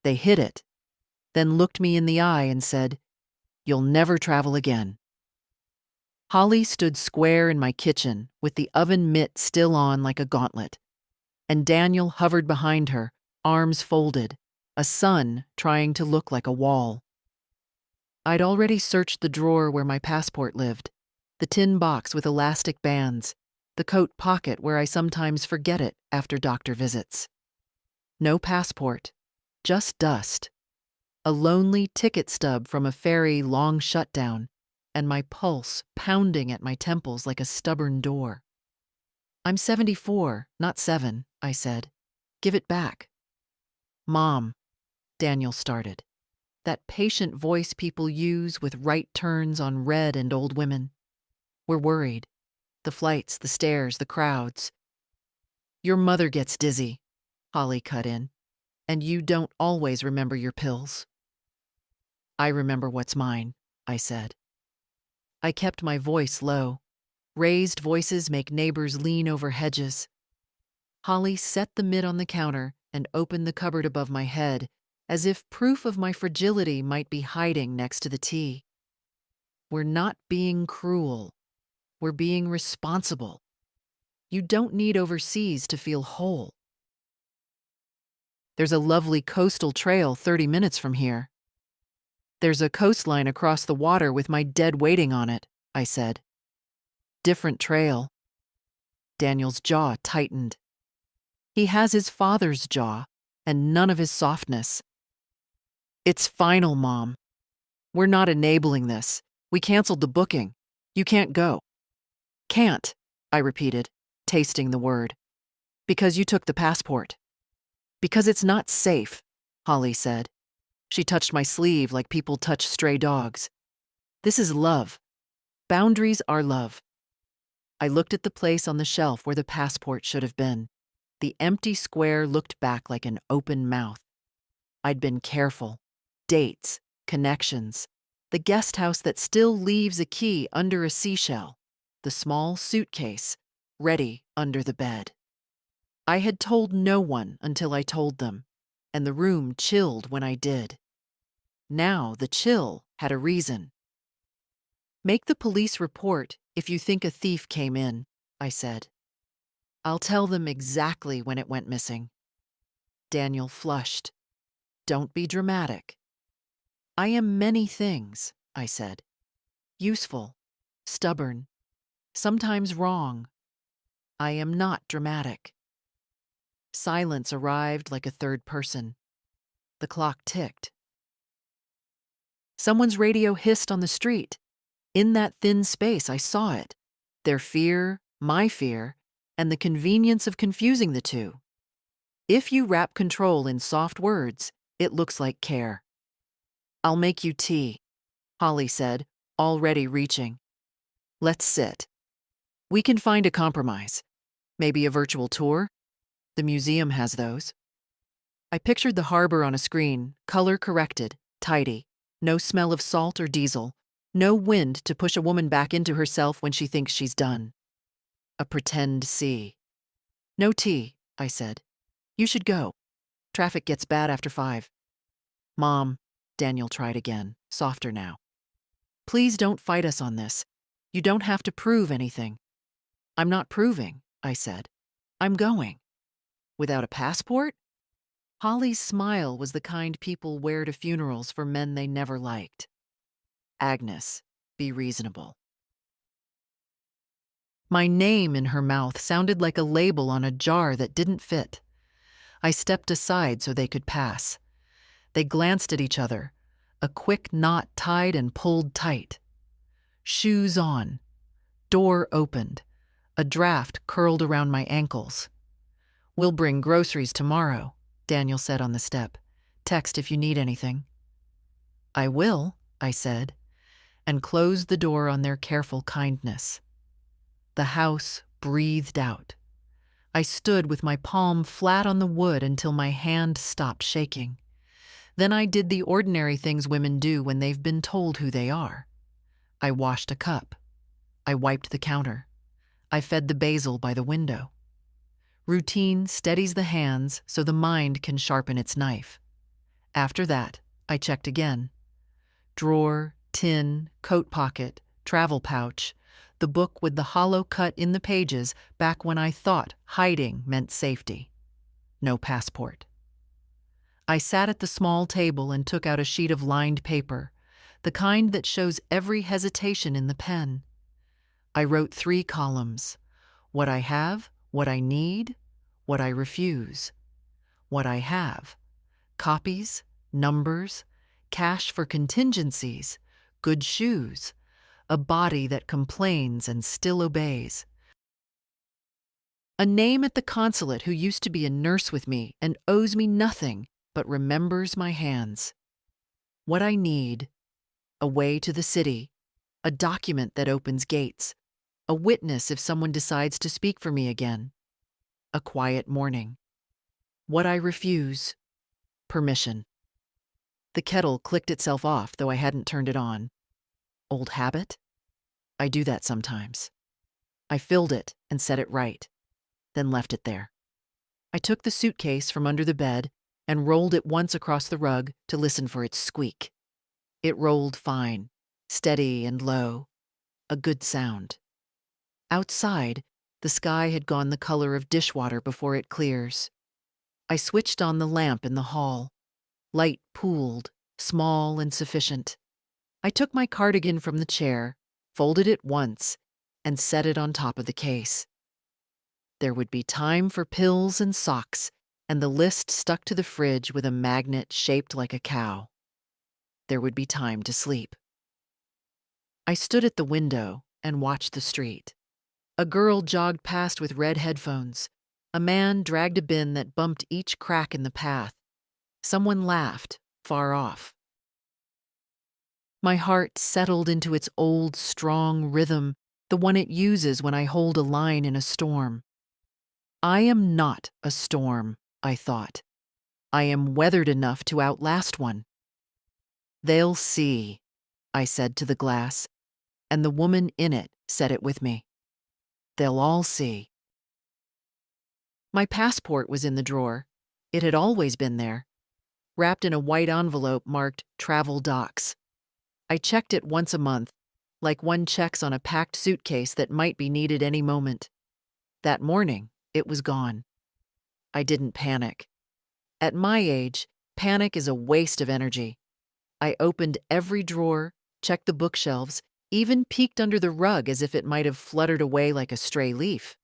They hid it, then looked me in the eye and said, "You'll never travel again." Holly stood square in my kitchen with the oven mitt still on like a gauntlet, and Daniel hovered behind her, arms folded, a sun trying to look like a wall. I'd already searched the drawer where my passport lived, the tin box with elastic bands, the coat pocket where I sometimes forget it after doctor visits. No passport, just dust. A lonely ticket stub from a ferry long shut down, and my pulse pounding at my temples like a stubborn door. "I'm 74, not 7, I said. "Give it back." "Mom," Daniel started. That patient voice people use with right turns on red and old women. "We're worried. The flights, the stairs, the crowds." "Your mother gets dizzy," Holly cut in, "and you don't always remember your pills." "I remember what's mine," I said. I kept my voice low. Raised voices make neighbors lean over hedges. Holly set the mitt on the counter and opened the cupboard above my head, as if proof of my fragility might be hiding next to the tea. "We're not being cruel. We're being responsible. You don't need overseas to feel whole. There's a lovely coastal trail 30 minutes from here." "There's a coastline across the water with my dead waiting on it," I said. "Different trail." Daniel's jaw tightened. He has his father's jaw, and none of his softness. "It's final, Mom. We're not enabling this. We canceled the booking. You can't go." "Can't," I repeated, tasting the word. "Because you took the passport." "Because it's not safe," Holly said. She touched my sleeve like people touch stray dogs. "This is love. Boundaries are love." I looked at the place on the shelf where the passport should have been. The empty square looked back like an open mouth. I'd been careful. Dates, connections, the guest house that still leaves a key under a seashell, the small suitcase, ready under the bed. I had told no one until I told them, and the room chilled when I did. Now the chill had a reason. "Make the police report if you think a thief came in," I said. "I'll tell them exactly when it went missing." Daniel flushed. "Don't be dramatic." "I am many things," I said. "Useful, stubborn, sometimes wrong. I am not dramatic." Silence arrived like a third person. The clock ticked. Someone's radio hissed on the street. In that thin space, I saw it. Their fear, my fear, and the convenience of confusing the two. If you wrap control in soft words, it looks like care. "I'll make you tea," Holly said, already reaching. "Let's sit. We can find a compromise. Maybe a virtual tour? The museum has those." I pictured the harbor on a screen, color corrected, tidy. No smell of salt or diesel. No wind to push a woman back into herself when she thinks she's done. A pretend sea. "No tea," I said. "You should go. Traffic gets bad after 5. "Mom," Daniel tried again, softer now. "Please don't fight us on this. You don't have to prove anything." "I'm not proving," I said. "I'm going." "Without a passport?" Holly's smile was the kind people wear to funerals for men they never liked. "Agnes, be reasonable." My name in her mouth sounded like a label on a jar that didn't fit. I stepped aside so they could pass. They glanced at each other, a quick knot tied and pulled tight. Shoes on. Door opened. A draft curled around my ankles. "We'll bring groceries tomorrow," Daniel said on the step. "Text if you need anything." "I will," I said, and closed the door on their careful kindness. The house breathed out. I stood with my palm flat on the wood until my hand stopped shaking. Then I did the ordinary things women do when they've been told who they are. I washed a cup. I wiped the counter. I fed the basil by the window. Routine steadies the hands so the mind can sharpen its knife. After that, I checked again. Drawer, tin, coat pocket, travel pouch, the book with the hollow cut in the pages back when I thought hiding meant safety. No passport. I sat at the small table and took out a sheet of lined paper, the kind that shows every hesitation in the pen. I wrote 3 columns: what I have, what I need, what I refuse. What I have: copies, numbers, cash for contingencies, good shoes, a body that complains and still obeys. A name at the consulate who used to be a nurse with me and owes me nothing but remembers my hands. What I need: a way to the city, a document that opens gates, a witness if someone decides to speak for me again, a quiet morning. What I refuse: permission. The kettle clicked itself off, though I hadn't turned it on. Old habit? I do that sometimes. I filled it and set it right, then left it there. I took the suitcase from under the bed and rolled it once across the rug to listen for its squeak. It rolled fine, steady and low, a good sound. Outside, the sky had gone the color of dishwater before it clears. I switched on the lamp in the hall. Light pooled, small and sufficient. I took my cardigan from the chair, folded it once, and set it on top of the case. There would be time for pills and socks, and the list stuck to the fridge with a magnet shaped like a cow. There would be time to sleep. I stood at the window and watched the street. A girl jogged past with red headphones. A man dragged a bin that bumped each crack in the path. Someone laughed, far off. My heart settled into its old, strong rhythm, the one it uses when I hold a line in a storm. I am not a storm, I thought. I am weathered enough to outlast one. They'll see, I said to the glass, and the woman in it said it with me. They'll all see. My passport was in the drawer. It had always been there, wrapped in a white envelope marked Travel Docs. I checked it once a month, like one checks on a packed suitcase that might be needed any moment. That morning, it was gone. I didn't panic. At my age, panic is a waste of energy. I opened every drawer, checked the bookshelves, even peeked under the rug as if it might have fluttered away like a stray leaf.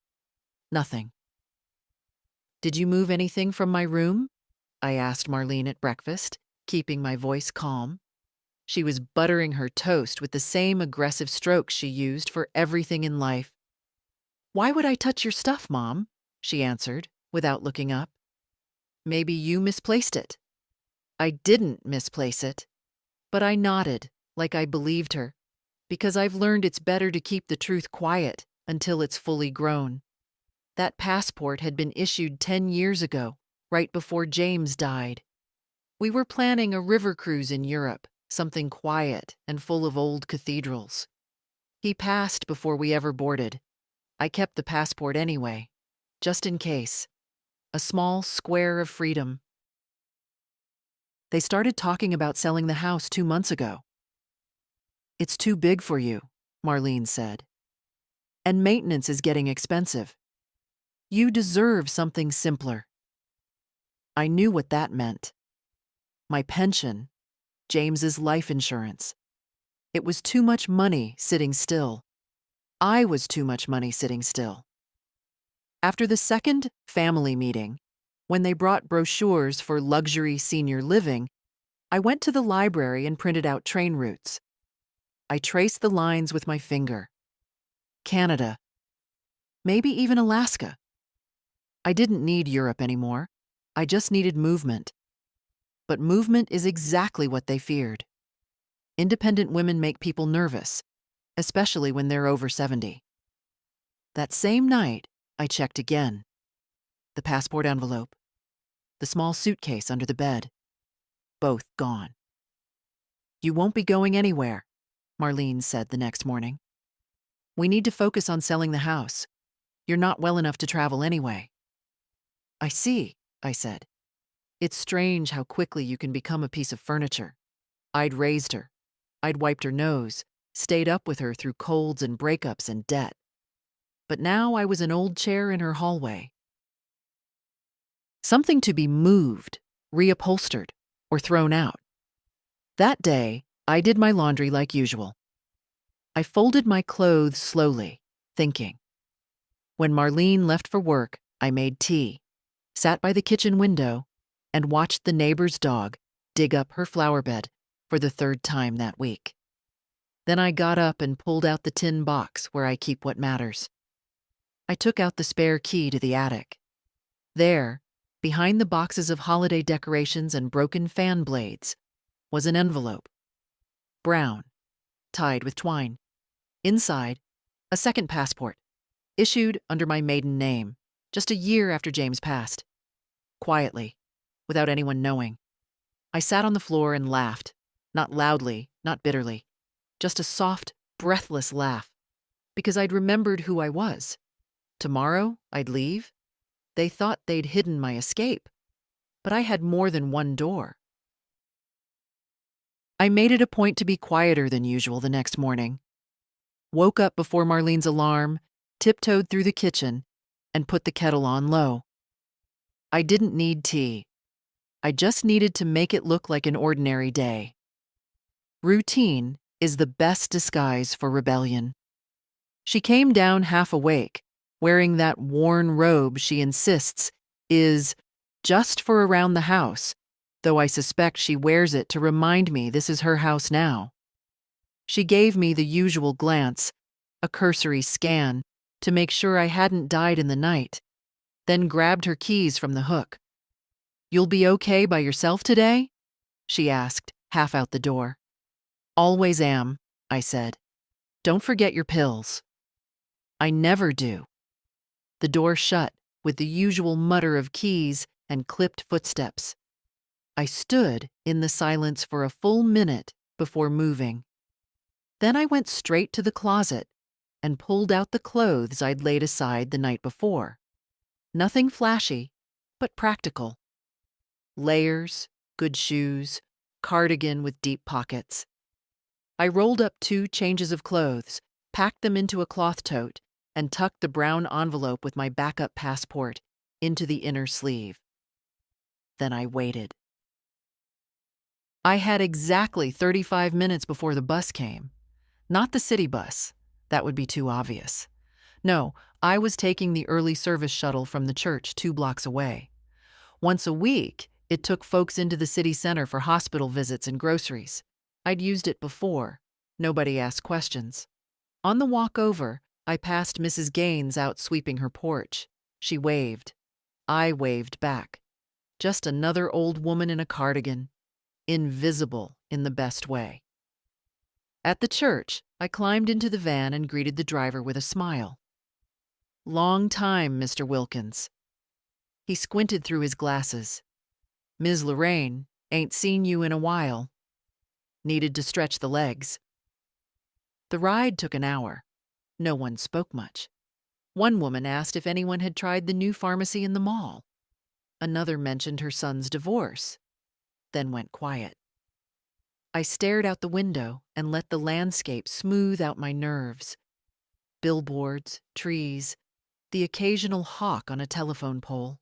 Nothing. Did you move anything from my room? I asked Marlene at breakfast, keeping my voice calm. She was buttering her toast with the same aggressive strokes she used for everything in life. Why would I touch your stuff, Mom? She answered, without looking up. Maybe you misplaced it. I didn't misplace it, but I nodded, like I believed her, because I've learned it's better to keep the truth quiet until it's fully grown. That passport had been issued 10 years ago, right before James died. We were planning a river cruise in Europe, something quiet and full of old cathedrals. He passed before we ever boarded. I kept the passport anyway, just in case. A small square of freedom. They started talking about selling the house 2 months ago. It's too big for you, Marlene said. And maintenance is getting expensive. You deserve something simpler. I knew what that meant. My pension, James's life insurance. It was too much money sitting still. I was too much money sitting still. After the second family meeting, when they brought brochures for luxury senior living, I went to the library and printed out train routes. I traced the lines with my finger. Canada. Maybe even Alaska. I didn't need Europe anymore. I just needed movement. But movement is exactly what they feared. Independent women make people nervous, especially when they're over 70. That same night, I checked again. The passport envelope. The small suitcase under the bed. Both gone. You won't be going anywhere, Marlene said the next morning. We need to focus on selling the house. You're not well enough to travel anyway. I see, I said. It's strange how quickly you can become a piece of furniture. I'd raised her. I'd wiped her nose, stayed up with her through colds and breakups and debt. But now I was an old chair in her hallway. Something to be moved, reupholstered, or thrown out. That day, I did my laundry like usual. I folded my clothes slowly, thinking. When Marlene left for work, I made tea, sat by the kitchen window, and watched the neighbor's dog dig up her flower bed for the third time that week. Then I got up and pulled out the tin box where I keep what matters. I took out the spare key to the attic. There, behind the boxes of holiday decorations and broken fan blades, was an envelope. Brown, tied with twine. Inside, a second passport, issued under my maiden name, just a year after James passed. Quietly, without anyone knowing. I sat on the floor and laughed, not loudly, not bitterly, just a soft, breathless laugh, because I'd remembered who I was. Tomorrow, I'd leave. They thought they'd hidden my escape, but I had more than one door. I made it a point to be quieter than usual the next morning. Woke up before Marlene's alarm, tiptoed through the kitchen, and put the kettle on low. I didn't need tea. I just needed to make it look like an ordinary day. Routine is the best disguise for rebellion. She came down half awake, wearing that worn robe she insists is just for around the house, though I suspect she wears it to remind me this is her house now. She gave me the usual glance, a cursory scan, to make sure I hadn't died in the night, then grabbed her keys from the hook. "You'll be okay by yourself today?" she asked, half out the door. "Always am," I said. "Don't forget your pills." I never do. The door shut with the usual mutter of keys and clipped footsteps. I stood in the silence for a full minute before moving. Then I went straight to the closet and pulled out the clothes I'd laid aside the night before. Nothing flashy, but practical. Layers, good shoes, cardigan with deep pockets. I rolled up 2 changes of clothes, packed them into a cloth tote, and tucked the brown envelope with my backup passport into the inner sleeve. Then I waited. I had exactly 35 minutes before the bus came. Not the city bus. That would be too obvious. No, I was taking the early service shuttle from the church 2 blocks away. Once a week, it took folks into the city center for hospital visits and groceries. I'd used it before. Nobody asked questions. On the walk over, I passed Mrs. Gaines out sweeping her porch. She waved. I waved back. Just another old woman in a cardigan. Invisible in the best way. At the church, I climbed into the van and greeted the driver with a smile. "Long time, Mr. Wilkins." He squinted through his glasses. "Ms. Lorraine, ain't seen you in a while." Needed to stretch the legs. The ride took an hour. No one spoke much. One woman asked if anyone had tried the new pharmacy in the mall. Another mentioned her son's divorce, then went quiet. I stared out the window and let the landscape smooth out my nerves. Billboards, trees, the occasional hawk on a telephone pole.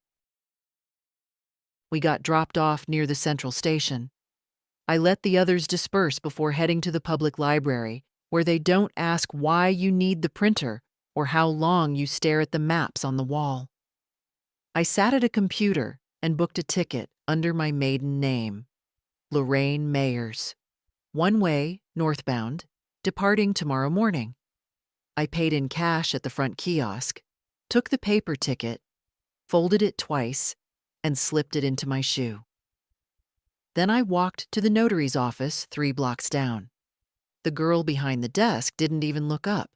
We got dropped off near the central station. I let the others disperse before heading to the public library, where they don't ask why you need the printer or how long you stare at the maps on the wall. I sat at a computer and booked a ticket under my maiden name, Lorraine Mayers. One way, northbound, departing tomorrow morning. I paid in cash at the front kiosk, took the paper ticket, folded it twice, and slipped it into my shoe. Then I walked to the notary's office 3 blocks down. The girl behind the desk didn't even look up.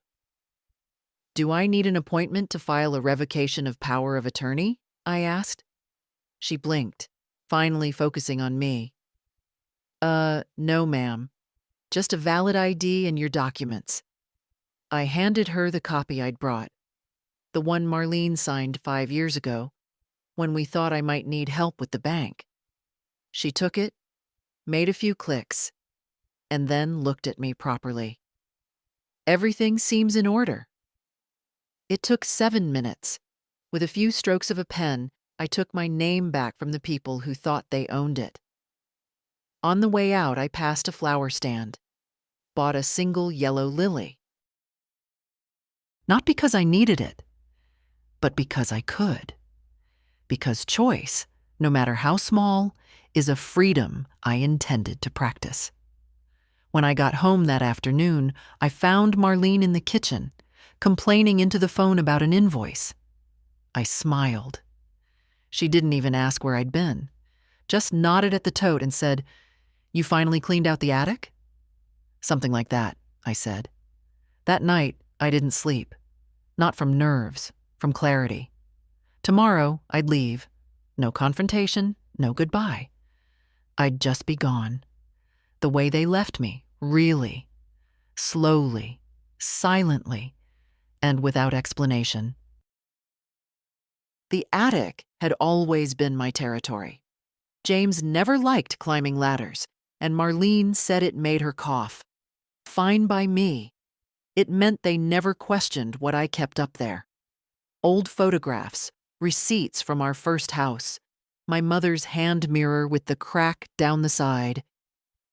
"Do I need an appointment to file a revocation of power of attorney?" I asked. She blinked, finally focusing on me. No, ma'am. Just a valid ID and your documents." I handed her the copy I'd brought, the one Marlene signed 5 years ago, when we thought I might need help with the bank. She took it, made a few clicks, and then looked at me properly. Everything seems in order. It took 7 minutes. With a few strokes of a pen, I took my name back from the people who thought they owned it. On the way out, I passed a flower stand, bought a single yellow lily. Not because I needed it, but because I could. Because choice, no matter how small, is a freedom I intended to practice. When I got home that afternoon, I found Marlene in the kitchen, complaining into the phone about an invoice. I smiled. She didn't even ask where I'd been, just nodded at the tote and said, "You finally cleaned out the attic?" "Something like that," I said. That night, I didn't sleep. Not from nerves, from clarity. Tomorrow, I'd leave. No confrontation, no goodbye. I'd just be gone. The way they left me, really. Slowly, silently, and without explanation. The attic had always been my territory. James never liked climbing ladders, and Marlene said it made her cough. Fine by me. It meant they never questioned what I kept up there. Old photographs, receipts from our first house, my mother's hand mirror with the crack down the side,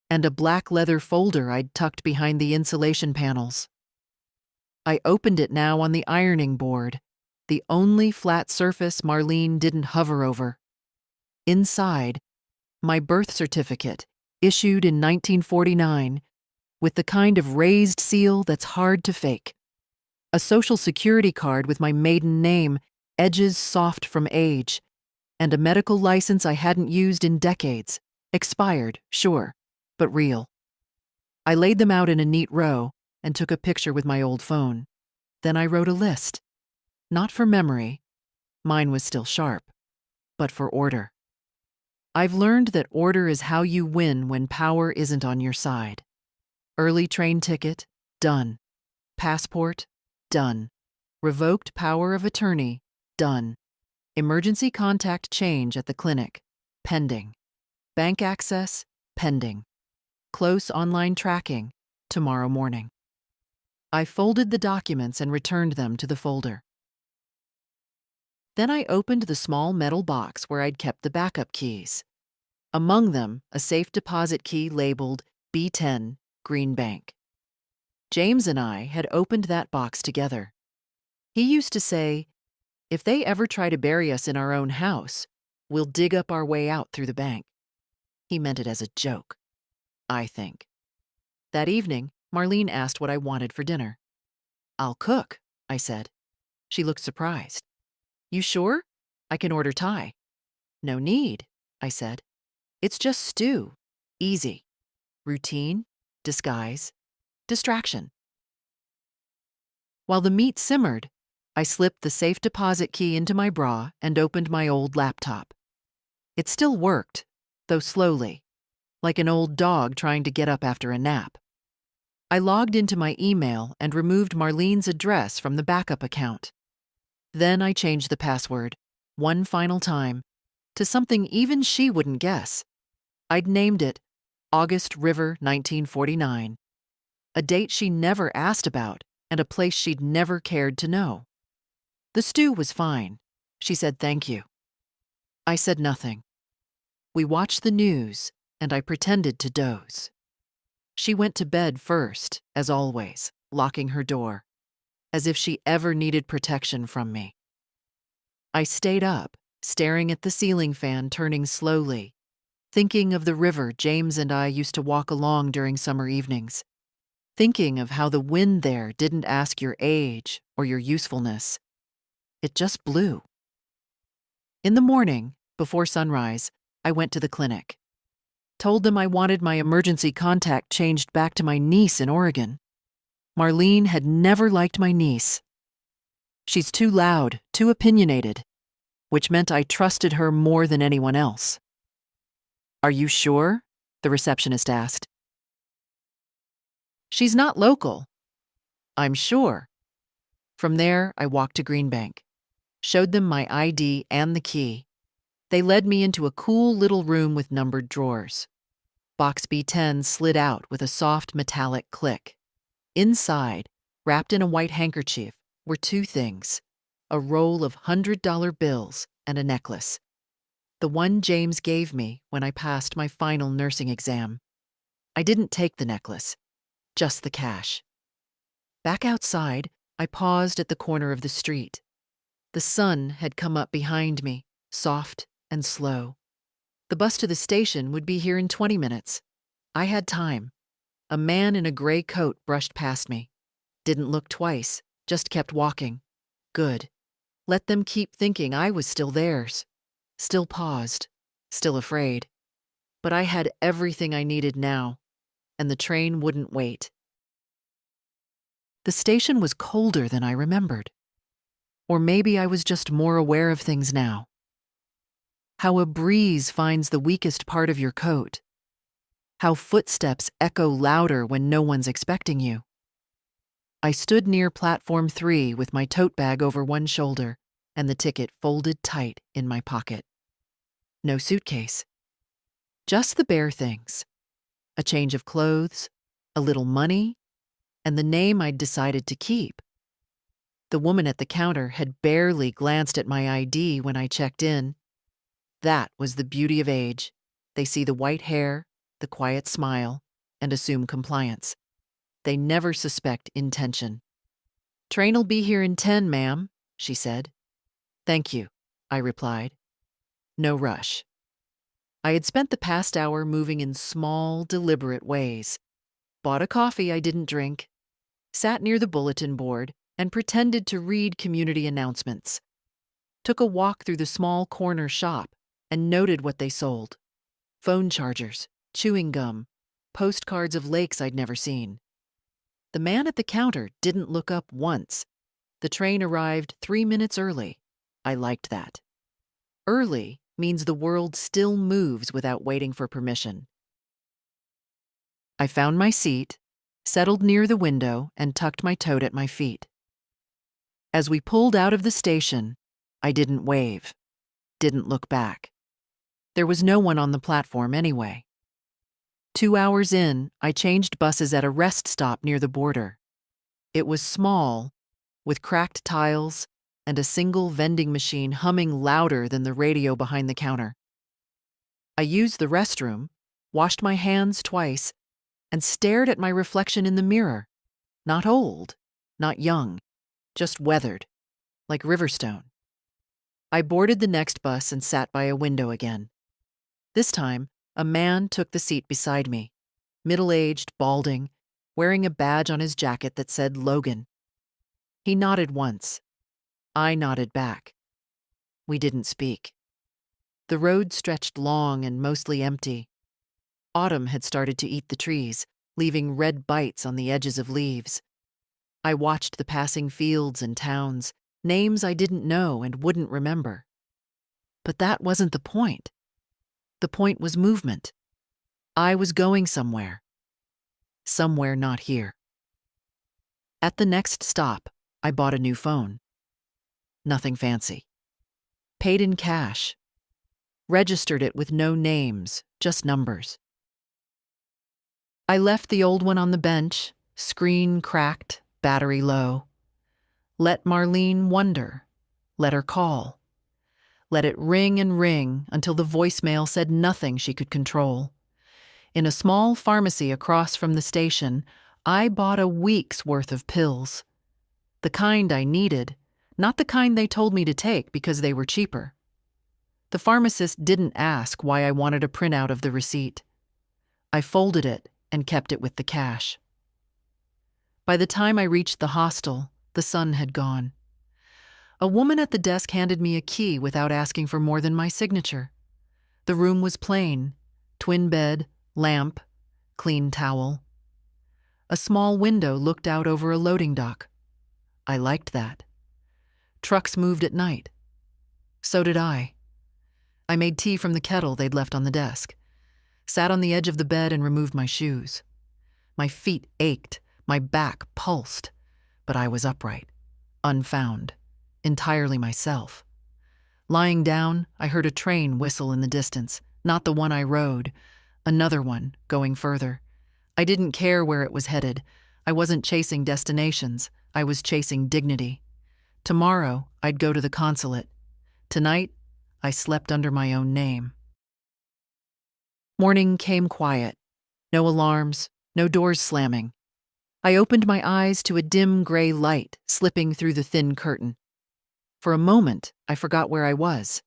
and a black leather folder I'd tucked behind the insulation panels. I opened it now on the ironing board, the only flat surface Marlene didn't hover over. Inside, my birth certificate, issued in 1949, with the kind of raised seal that's hard to fake. A social security card with my maiden name, edges soft from age, and a medical license I hadn't used in decades. Expired, sure, but real. I laid them out in a neat row and took a picture with my old phone. Then I wrote a list. Not for memory, mine was still sharp, but for order. I've learned that order is how you win when power isn't on your side. Early train ticket, done. Passport, done. Revoked power of attorney, done. Emergency contact change at the clinic, pending. Bank access, pending. Close online tracking, tomorrow morning. I folded the documents and returned them to the folder. Then I opened the small metal box where I'd kept the backup keys. Among them, a safe deposit key labeled B10, Green Bank. James and I had opened that box together. He used to say, "If they ever try to bury us in our own house, we'll dig up our way out through the bank." He meant it as a joke, I think. That evening, Marlene asked what I wanted for dinner. "I'll cook," I said. She looked surprised. "You sure? I can order Thai." "No need," I said. "It's just stew. Easy. Routine, disguise, distraction." While the meat simmered, I slipped the safe deposit key into my bra and opened my old laptop. It still worked, though slowly, like an old dog trying to get up after a nap. I logged into my email and removed Marlene's address from the backup account. Then I changed the password, one final time, to something even she wouldn't guess. I'd named it August River 1949, a date she never asked about and a place she'd never cared to know. The stew was fine. She said thank you. I said nothing. We watched the news, and I pretended to doze. She went to bed first, as always, locking her door, as if she ever needed protection from me. I stayed up, staring at the ceiling fan turning slowly, thinking of the river James and I used to walk along during summer evenings, thinking of how the wind there didn't ask your age or your usefulness. It just blew. In the morning, before sunrise, I went to the clinic. Told them I wanted my emergency contact changed back to my niece in Oregon. Marlene had never liked my niece. She's too loud, too opinionated, which meant I trusted her more than anyone else. "Are you sure?" the receptionist asked. "She's not local." "I'm sure." From there, I walked to Green Bank, showed them my ID and the key. They led me into a cool little room with numbered drawers. Box B10 slid out with a soft metallic click. Inside, wrapped in a white handkerchief, were two things: a roll of $100 bills and a necklace. The one James gave me when I passed my final nursing exam. I didn't take the necklace, just the cash. Back outside, I paused at the corner of the street. The sun had come up behind me, soft and slow. The bus to the station would be here in 20 minutes. I had time. A man in a gray coat brushed past me. Didn't look twice, just kept walking. Good. Let them keep thinking I was still theirs. Still paused, still afraid. But I had everything I needed now, and the train wouldn't wait. The station was colder than I remembered. Or maybe I was just more aware of things now. How a breeze finds the weakest part of your coat. How footsteps echo louder when no one's expecting you. I stood near platform 3 with my tote bag over one shoulder and the ticket folded tight in my pocket. No suitcase. Just the bare things. A change of clothes, a little money, and the name I'd decided to keep. The woman at the counter had barely glanced at my ID when I checked in. That was the beauty of age. They see the white hair, the quiet smile, and assume compliance. They never suspect intention. "Train'll be here in 10, ma'am," she said. "Thank you," I replied. No rush. I had spent the past hour moving in small, deliberate ways. Bought a coffee I didn't drink, sat near the bulletin board, and pretended to read community announcements. Took a walk through the small corner shop and noted what they sold: phone chargers, chewing gum, postcards of lakes I'd never seen. The man at the counter didn't look up once. The train arrived 3 minutes early. I liked that. Early means the world still moves without waiting for permission. I found my seat, settled near the window, and tucked my tote at my feet. As we pulled out of the station, I didn't wave, didn't look back. There was no one on the platform anyway. 2 hours in, I changed buses at a rest stop near the border. It was small, with cracked tiles and a single vending machine humming louder than the radio behind the counter. I used the restroom, washed my hands twice, and stared at my reflection in the mirror. Not old, not young, just weathered, like Riverstone. I boarded the next bus and sat by a window again. This time, a man took the seat beside me, middle-aged, balding, wearing a badge on his jacket that said Logan. He nodded once. I nodded back. We didn't speak. The road stretched long and mostly empty. Autumn had started to eat the trees, leaving red bites on the edges of leaves. I watched the passing fields and towns, names I didn't know and wouldn't remember. But that wasn't the point. The point was movement. I was going somewhere. Somewhere not here. At the next stop, I bought a new phone. Nothing fancy. Paid in cash. Registered it with no names, just numbers. I left the old one on the bench, screen cracked, battery low. Let Marlene wonder. Let her call. Let it ring and ring until the voicemail said nothing she could control. In a small pharmacy across from the station, I bought a week's worth of pills. The kind I needed, not the kind they told me to take because they were cheaper. The pharmacist didn't ask why I wanted a printout of the receipt. I folded it and kept it with the cash. By the time I reached the hostel, the sun had gone. A woman at the desk handed me a key without asking for more than my signature. The room was plain: twin bed, lamp, clean towel. A small window looked out over a loading dock. I liked that. Trucks moved at night. So did I. I made tea from the kettle they'd left on the desk, sat on the edge of the bed and removed my shoes. My feet ached, my back pulsed, but I was upright, unfound, entirely myself. Lying down, I heard a train whistle in the distance, not the one I rode, another one going further. I didn't care where it was headed. I wasn't chasing destinations. I was chasing dignity. Tomorrow, I'd go to the consulate. Tonight, I slept under my own name. Morning came quiet. No alarms, no doors slamming. I opened my eyes to a dim gray light slipping through the thin curtain. For a moment, I forgot where I was.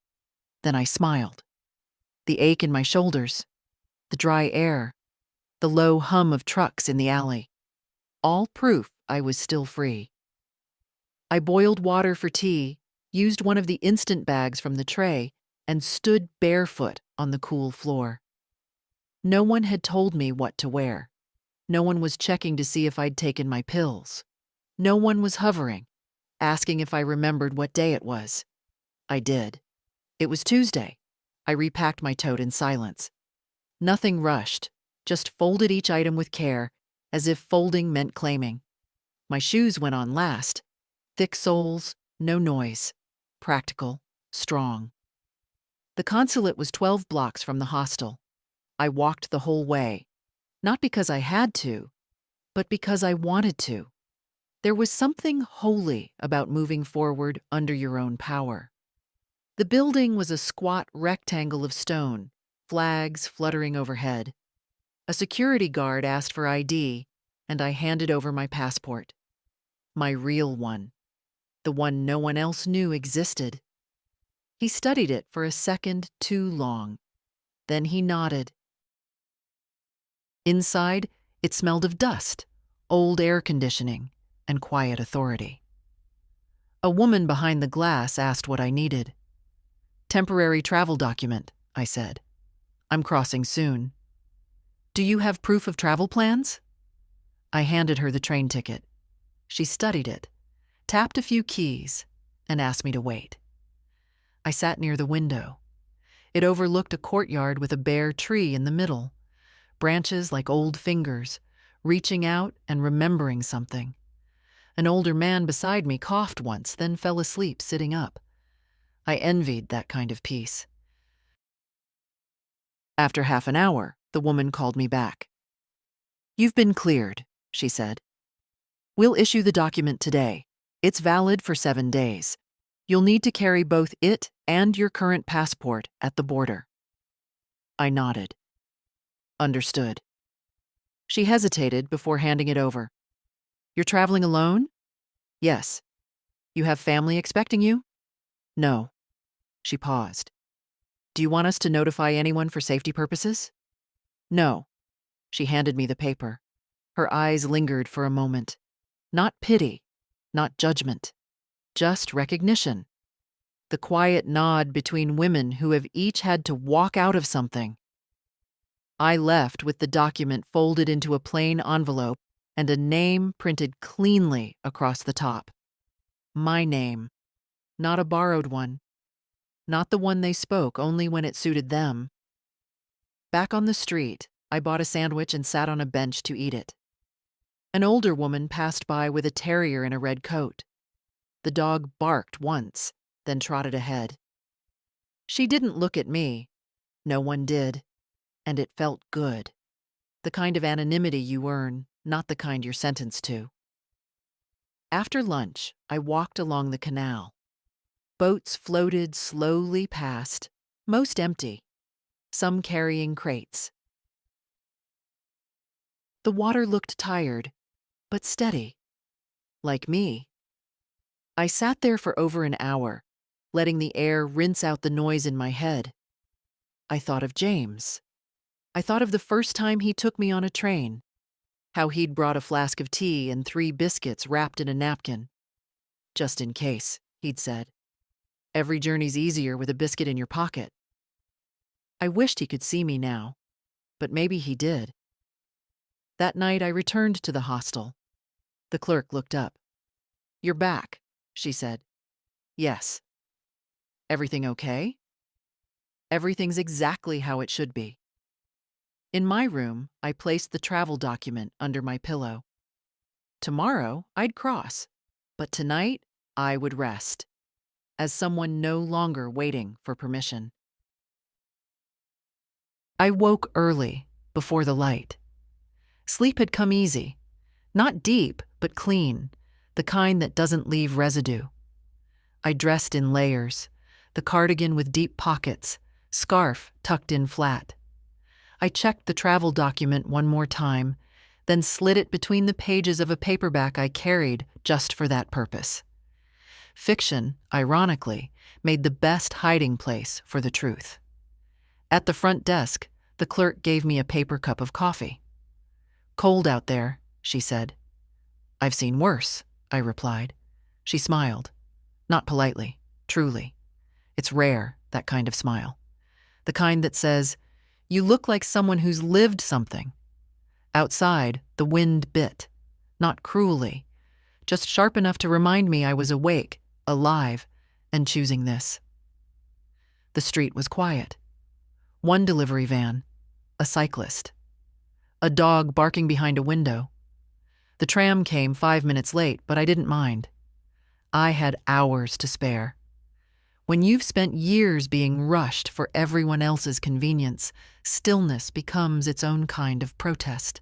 Then I smiled. The ache in my shoulders, the dry air, the low hum of trucks in the alley. All proof I was still free. I boiled water for tea, used one of the instant bags from the tray, and stood barefoot on the cool floor. No one had told me what to wear. No one was checking to see if I'd taken my pills. No one was hovering, asking if I remembered what day it was. I did. It was Tuesday. I repacked my tote in silence. Nothing rushed, just folded each item with care, as if folding meant claiming. My shoes went on last. Thick soles, no noise. Practical, strong. The consulate was 12 blocks from the hostel. I walked the whole way, not because I had to, but because I wanted to. There was something holy about moving forward under your own power. The building was a squat rectangle of stone, flags fluttering overhead. A security guard asked for ID, and I handed over my passport. My real one. The one no one else knew existed. He studied it for a second too long. Then he nodded. Inside, it smelled of dust, old air conditioning, and quiet authority. A woman behind the glass asked what I needed. Temporary travel document, I said. I'm crossing soon. Do you have proof of travel plans? I handed her the train ticket. She studied it, tapped a few keys, and asked me to wait. I sat near the window. It overlooked a courtyard with a bare tree in the middle, branches like old fingers, reaching out and remembering something. An older man beside me coughed once, then fell asleep sitting up. I envied that kind of peace. After half an hour, the woman called me back. You've been cleared, she said. We'll issue the document today. It's valid for 7 days. You'll need to carry both it and your current passport at the border. I nodded. Understood. She hesitated before handing it over. You're traveling alone? Yes. You have family expecting you? No. She paused. Do you want us to notify anyone for safety purposes? No. She handed me the paper. Her eyes lingered for a moment. Not pity, not judgment, just recognition. The quiet nod between women who have each had to walk out of something. I left with the document folded into a plain envelope and a name printed cleanly across the top. My name, not a borrowed one, not the one they spoke only when it suited them. Back on the street, I bought a sandwich and sat on a bench to eat it. An older woman passed by with a terrier in a red coat. The dog barked once, then trotted ahead. She didn't look at me. No one did. And it felt good. The kind of anonymity you earn, not the kind you're sentenced to. After lunch, I walked along the canal. Boats floated slowly past, most empty, some carrying crates. The water looked tired, but steady. Like me. I sat there for over an hour, letting the air rinse out the noise in my head. I thought of James. I thought of the first time he took me on a train, how he'd brought a flask of tea and 3 biscuits wrapped in a napkin. Just in case, he'd said. Every journey's easier with a biscuit in your pocket. I wished he could see me now, but maybe he did. That night I returned to the hostel. The clerk looked up. You're back, she said. Yes. Everything okay? Everything's exactly how it should be. In my room, I placed the travel document under my pillow. Tomorrow, I'd cross, but tonight, I would rest. as someone no longer waiting for permission. I woke early, before the light. Sleep had come easy. Not deep, but clean, the kind that doesn't leave residue. I dressed in layers, the cardigan with deep pockets, scarf tucked in flat. I checked the travel document one more time, then slid it between the pages of a paperback I carried just for that purpose. Fiction, ironically, made the best hiding place for the truth. At the front desk, the clerk gave me a paper cup of coffee. "Cold out there," she said. "I've seen worse," I replied. She smiled. Not politely, truly. It's rare, that kind of smile. The kind that says, "You look like someone who's lived something." Outside, the wind bit. Not cruelly, just sharp enough to remind me I was awake, alive, and choosing this. The street was quiet. One delivery van, a cyclist, a dog barking behind a window. The tram came 5 minutes late, but I didn't mind. I had hours to spare. When you've spent years being rushed for everyone else's convenience, stillness becomes its own kind of protest.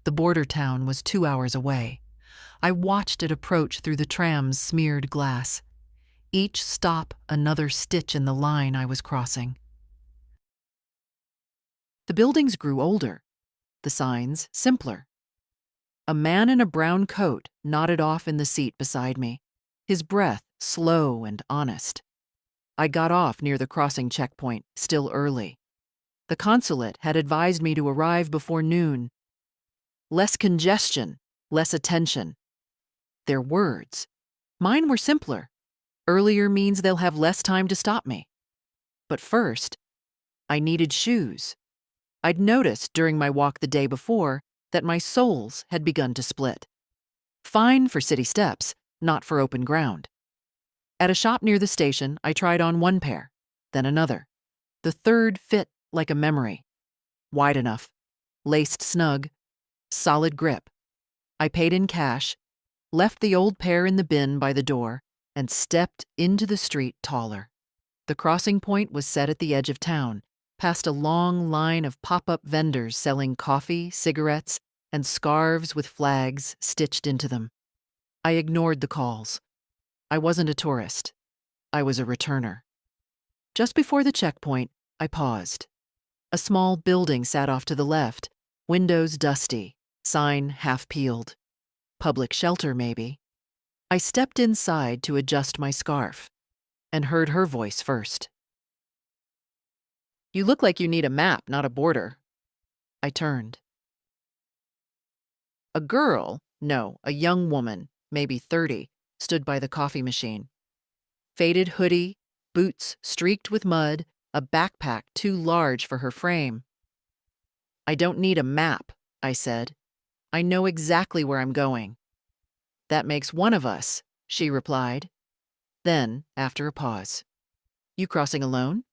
The border town was 2 hours away. I watched it approach through the tram's smeared glass. Each stop another stitch in the line I was crossing. The buildings grew older, the signs simpler. A man in a brown coat nodded off in the seat beside me, his breath slow and honest. I got off near the crossing checkpoint, still early. The consulate had advised me to arrive before noon. Less congestion, less attention. Their words. Mine were simpler. Earlier means they'll have less time to stop me. But first, I needed shoes. I'd noticed during my walk the day before that my soles had begun to split. Fine for city steps, not for open ground. At a shop near the station, I tried on one pair, then another. The third fit like a memory. Wide enough, laced snug, solid grip. I paid in cash, left the old pair in the bin by the door, and stepped into the street taller. The crossing point was set at the edge of town, past a long line of pop-up vendors selling coffee, cigarettes, and scarves with flags stitched into them. I ignored the calls. I wasn't a tourist. I was a returner. Just before the checkpoint, I paused. A small building sat off to the left, windows dusty, sign half peeled. Public shelter, maybe. I stepped inside to adjust my scarf and heard her voice first. "You look like you need a map, not a border." I turned. A girl, no, a young woman, maybe 30, stood by the coffee machine. Faded hoodie, boots streaked with mud, a backpack too large for her frame. "I don't need a map," I said. "I know exactly where I'm going." "That makes one of us," she replied. Then, after a pause, "You crossing alone?"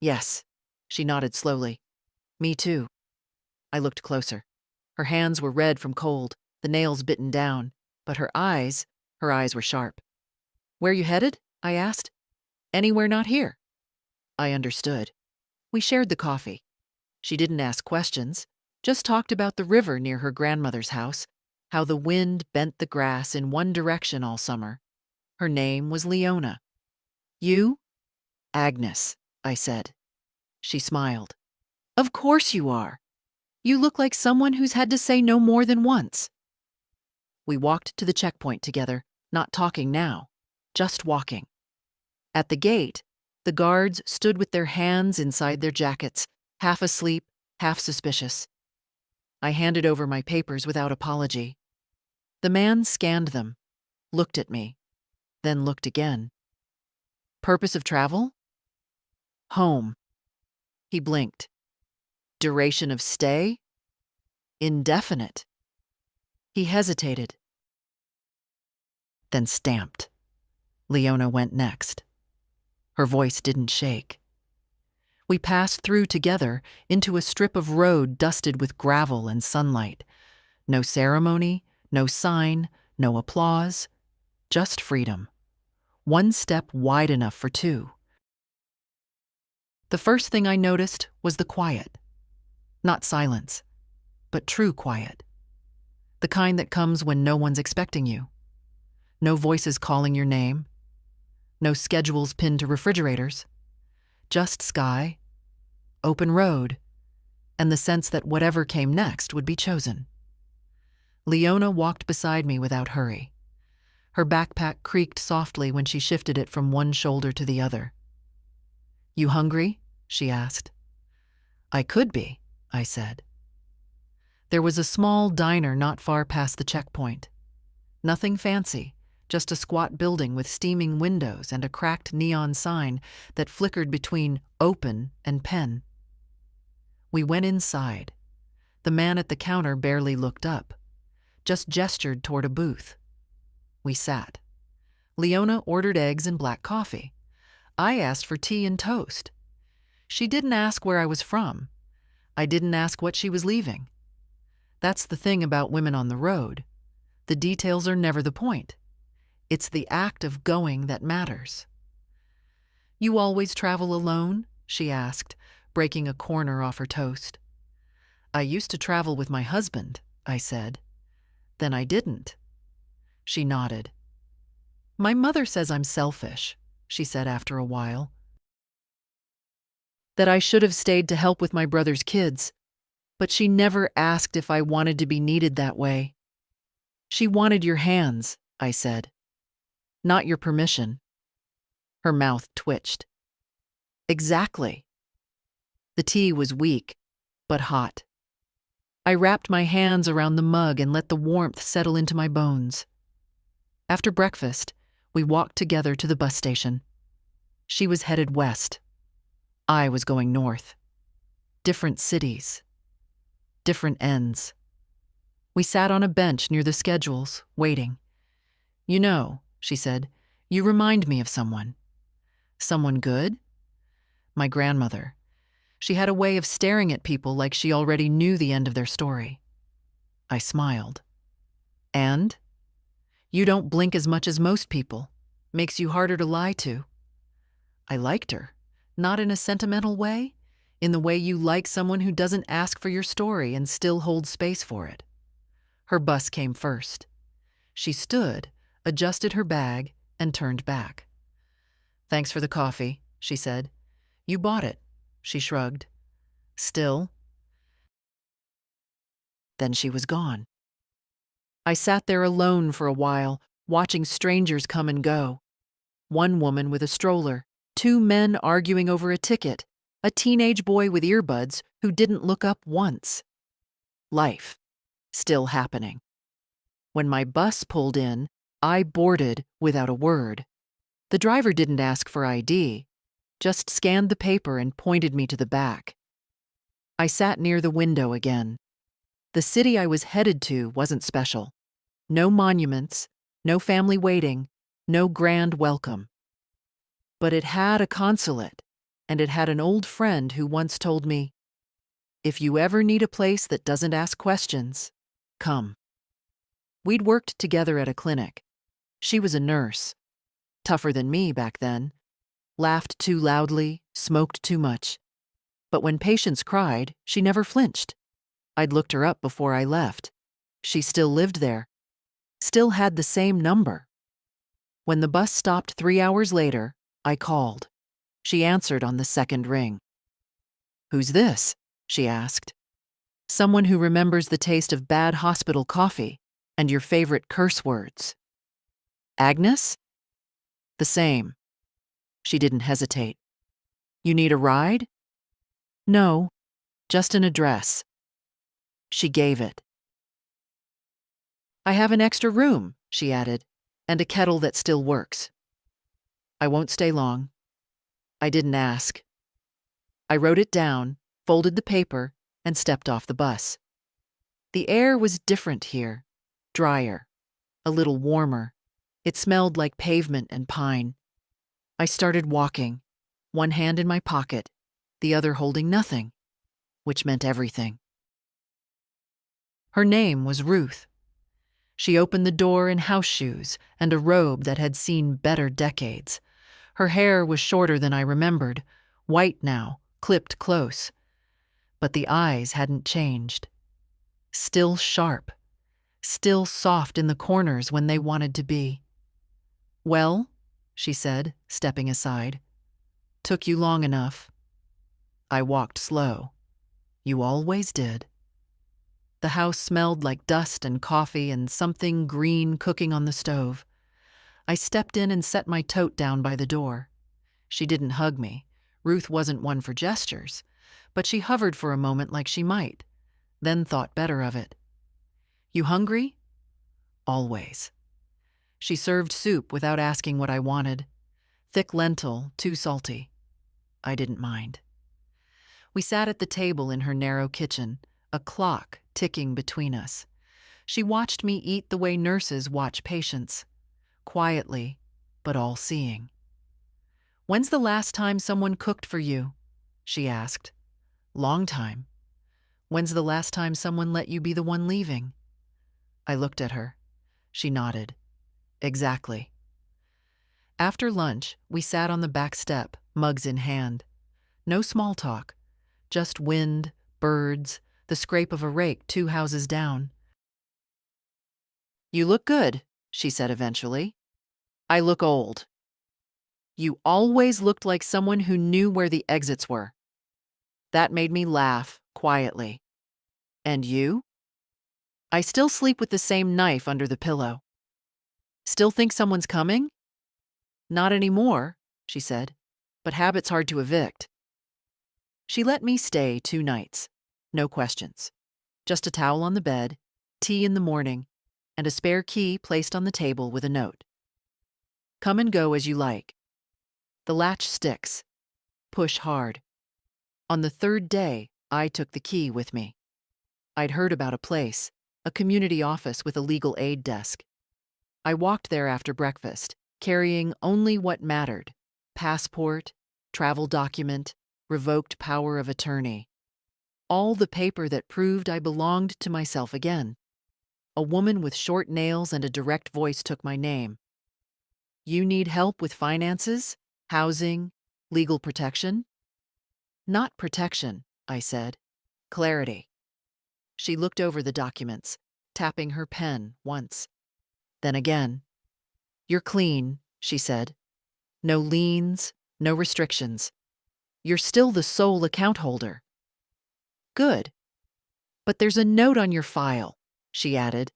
"Yes." She nodded slowly. "Me too." I looked closer. Her hands were red from cold, the nails bitten down, but her eyes were sharp. "Where you headed?" I asked. "Anywhere not here." I understood. We shared the coffee. She didn't ask questions, just talked about the river near her grandmother's house, how the wind bent the grass in one direction all summer. Her name was Leona. "You?" "Agnes," I said. She smiled. "Of course you are. You look like someone who's had to say no more than once." We walked to the checkpoint together, not talking now, just walking. At the gate, the guards stood with their hands inside their jackets, half asleep, half suspicious. I handed over my papers without apology. The man scanned them, looked at me, then looked again. "Purpose of travel?" "Home." He blinked. "Duration of stay?" "Indefinite." He hesitated, then stamped. Leona went next. Her voice didn't shake. We passed through together into a strip of road dusted with gravel and sunlight. No ceremony, no sign, no applause, just freedom. one step wide enough for two. The first thing I noticed was the quiet. Not silence, but true quiet. The kind that comes when no one's expecting you. No voices calling your name. No schedules pinned to refrigerators. Just sky, open road, and the sense that whatever came next would be chosen. Leona walked beside me without hurry. Her backpack creaked softly when she shifted it from one shoulder to the other. "You hungry?" she asked. "I could be," I said. There was a small diner not far past the checkpoint. Nothing fancy, just a squat building with steaming windows and a cracked neon sign that flickered between open and pen. We went inside. The man at the counter barely looked up, just gestured toward a booth. We sat. Leona ordered eggs and black coffee. I asked for tea and toast. She didn't ask where I was from. I didn't ask what she was leaving. That's the thing about women on the road. The details are never the point. It's the act of going that matters. "You always travel alone?" she asked, breaking a corner off her toast. "I used to travel with my husband," I said. "Then I didn't." She nodded. "My mother says I'm selfish," she said after a while. "That I should have stayed to help with my brother's kids, but she never asked if I wanted to be needed that way." "She wanted your hands," I said. "Not your permission." Her mouth twitched. "Exactly." The tea was weak, but hot. I wrapped my hands around the mug and let the warmth settle into my bones. After breakfast, we walked together to the bus station. She was headed west. I was going north. Different cities. Different ends. We sat on a bench near the schedules, waiting. "You know," she said, "you remind me of someone." "Someone good?" "My grandmother. She had a way of staring at people like she already knew the end of their story." I smiled. "And?" "You don't blink as much as most people. Makes you harder to lie to." I liked her, not in a sentimental way, in the way you like someone who doesn't ask for your story and still holds space for it. Her bus came first. She stood, adjusted her bag, and turned back. "Thanks for the coffee," she said. "You bought it." She shrugged. "Still?" Then she was gone. I sat there alone for a while, watching strangers come and go. One woman with a stroller, two men arguing over a ticket, a teenage boy with earbuds who didn't look up once. Life, still happening. When my bus pulled in, I boarded without a word. The driver didn't ask for ID, just scanned the paper and pointed me to the back. I sat near the window again. The city I was headed to wasn't special. No monuments, no family waiting, no grand welcome. But it had a consulate, and it had an old friend who once told me, "If you ever need a place that doesn't ask questions, come." We'd worked together at a clinic. She was a nurse. Tougher than me back then. Laughed too loudly, smoked too much. But when patients cried, she never flinched. I'd looked her up before I left. She still lived there. Still had the same number. When the bus stopped 3 hours later, I called. She answered on the second ring. "Who's this?" she asked. "Someone who remembers the taste of bad hospital coffee and your favorite curse words." "Agnes?" "The same." She didn't hesitate. "You need a ride?" "No, just an address." She gave it. "I have an extra room," she added, "and a kettle that still works." "I won't stay long." I didn't ask. I wrote it down, folded the paper, and stepped off the bus. The air was different here, drier, a little warmer. It smelled like pavement and pine. I started walking, one hand in my pocket, the other holding nothing, which meant everything. Her name was Ruth. She opened the door in house shoes and a robe that had seen better decades. Her hair was shorter than I remembered, white now, clipped close. But the eyes hadn't changed. Still sharp, still soft in the corners when they wanted to be. "Well," she said, stepping aside. "Took you long enough." I walked slow. "You always did." The house smelled like dust and coffee and something green cooking on the stove. I stepped in and set my tote down by the door. She didn't hug me. Ruth wasn't one for gestures, but she hovered for a moment like she might, then thought better of it. "You hungry?" "Always." She served soup without asking what I wanted. Thick lentil, too salty. I didn't mind. We sat at the table in her narrow kitchen, a clock ticking between us. She watched me eat the way nurses watch patients, quietly, but all-seeing. "When's the last time someone cooked for you?" she asked. "Long time." "When's the last time someone let you be the one leaving?" I looked at her. She nodded. "Exactly." After lunch, we sat on the back step, mugs in hand. No small talk, just wind, birds, the scrape of a rake 2 houses down. "You look good," she said eventually. "I look old." "You always looked like someone who knew where the exits were." That made me laugh, quietly. "And you?" "I still sleep with the same knife under the pillow." "Still think someone's coming?" "Not anymore," she said, "but habit's hard to evict." She let me stay 2 nights. No questions. Just a towel on the bed, tea in the morning, and a spare key placed on the table with a note. "Come and go as you like. The latch sticks. Push hard." On the 3rd day, I took the key with me. I'd heard about a place, a community office with a legal aid desk. I walked there after breakfast, carrying only what mattered: passport, travel document, revoked power of attorney. All the paper that proved I belonged to myself again. A woman with short nails and a direct voice took my name. "You need help with finances, housing, legal protection?" "Not protection," I said. "Clarity." She looked over the documents, tapping her pen once. Then again. "You're clean," she said. "No liens, no restrictions. You're still the sole account holder." "Good. But there's a note on your file," she added.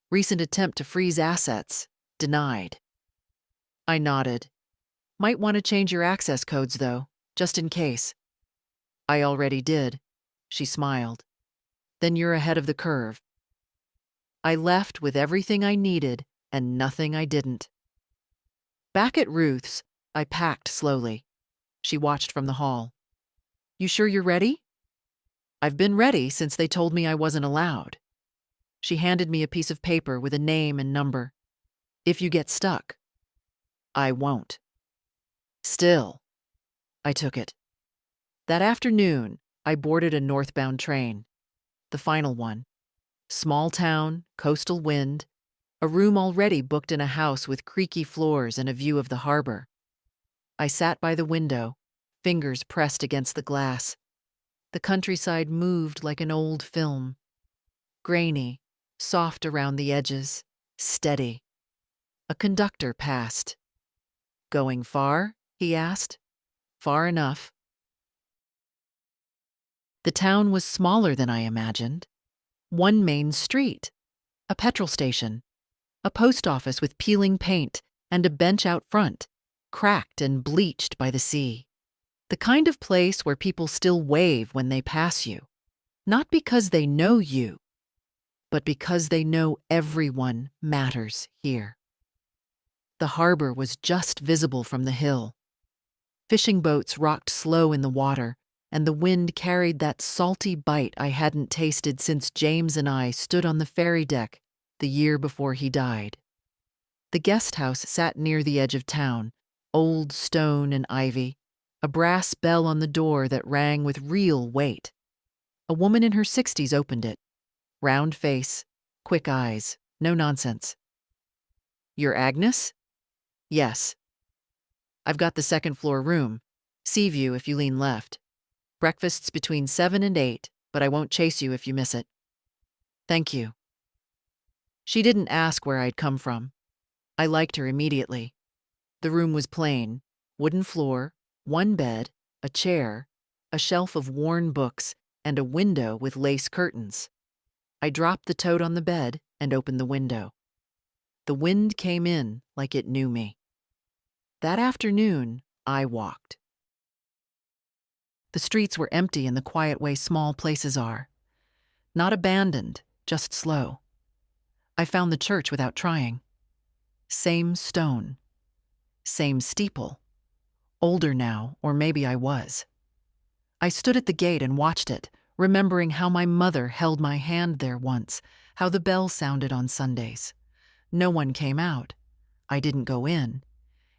"Recent attempt to freeze assets. Denied." I nodded. "Might want to change your access codes, though, just in case." "I already did." She smiled. "Then you're ahead of the curve." I left with everything I needed and nothing I didn't. Back at Ruth's, I packed slowly. She watched from the hall. "You sure you're ready?" "I've been ready since they told me I wasn't allowed." She handed me a piece of paper with a name and number. "If you get stuck." "I won't." "Still." I took it. That afternoon, I boarded a northbound train. The final one. Small town, coastal wind, a room already booked in a house with creaky floors and a view of the harbor. I sat by the window, fingers pressed against the glass. The countryside moved like an old film. Grainy, soft around the edges, steady. A conductor passed. "Going far?" he asked. "Far enough." The town was smaller than I imagined. One main street, a petrol station, a post office with peeling paint, and a bench out front, cracked and bleached by the sea. The kind of place where people still wave when they pass you, not because they know you, but because they know everyone matters here. The harbor was just visible from the hill. Fishing boats rocked slow in the water, and the wind carried that salty bite I hadn't tasted since James and I stood on the ferry deck the year before he died. The guest house sat near the edge of town, old stone and ivy, a brass bell on the door that rang with real weight. A woman in her 60s opened it. Round face, Quick eyes, no nonsense. You're Agnes? Yes. I've got the second floor room. Sea view if you lean left. Breakfast's between 7 and 8, but I won't chase you if you miss it. Thank you. She didn't ask where I'd come from. I liked her immediately. The room was plain: wooden floor, one bed, a chair, a shelf of worn books, and a window with lace curtains. I dropped the tote on the bed and opened the window. The wind came in like it knew me. That afternoon, I walked. The streets were empty in the quiet way small places are. Not abandoned, just slow. I found the church without trying. Same stone. Same steeple. Older now, or maybe I was. I stood at the gate and watched it, remembering how my mother held my hand there once, how the bell sounded on Sundays. No one came out. I didn't go in.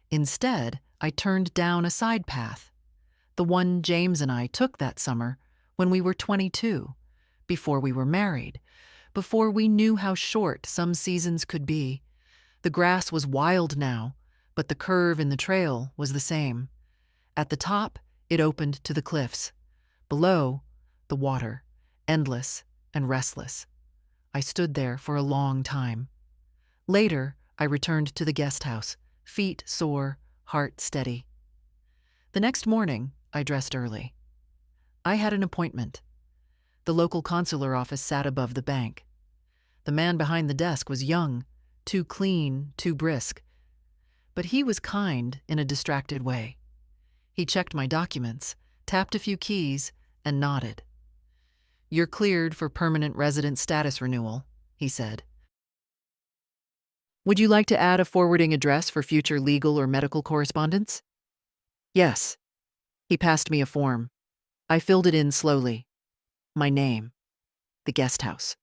Instead, I turned down a side path, the one James and I took that summer when we were 22, before we were married, before we knew how short some seasons could be. The grass was wild now, but the curve in the trail was the same. At the top, it opened to the cliffs. Below, the water, endless and restless. I stood there for a long time. Later, I returned to the guest house, feet sore, heart steady. The next morning, I dressed early. I had an appointment. The local consular office sat above the bank. The man behind the desk was young, too clean, too brisk. But he was kind in a distracted way. He checked my documents, tapped a few keys, and nodded. "You're cleared for permanent resident status renewal," he said. "Would you like to add a forwarding address for future legal or medical correspondence?" "Yes." He passed me a form. I filled it in slowly. My name. The guest house.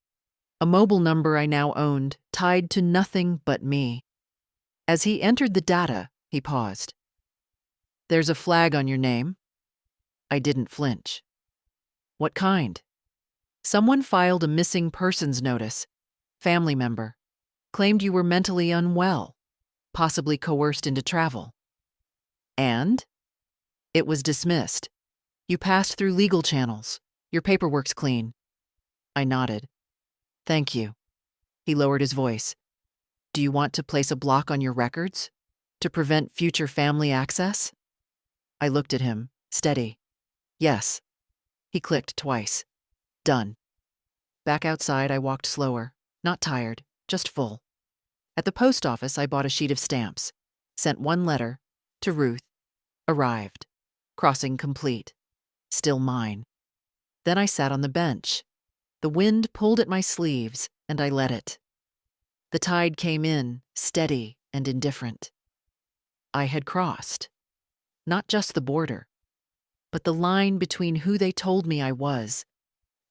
A mobile number I now owned, tied to nothing but me. As he entered the data, he paused. "There's a flag on your name." I didn't flinch. "What kind?" "Someone filed a missing persons notice. Family member. Claimed you were mentally unwell, possibly coerced into travel." "And?" "It was dismissed. You passed through legal channels. Your paperwork's clean." I nodded. "Thank you." He lowered his voice. "Do you want to place a block on your records? To prevent future family access?" I looked at him, steady. "Yes." He clicked twice. "Done." Back outside, I walked slower, not tired, just full. At the post office, I bought a sheet of stamps. Sent one letter, to Ruth. Arrived. Crossing complete. Still mine. Then I sat on the bench. The wind pulled at my sleeves, and I let it. The tide came in, steady and indifferent. I had crossed. Not just the border, but the line between who they told me I was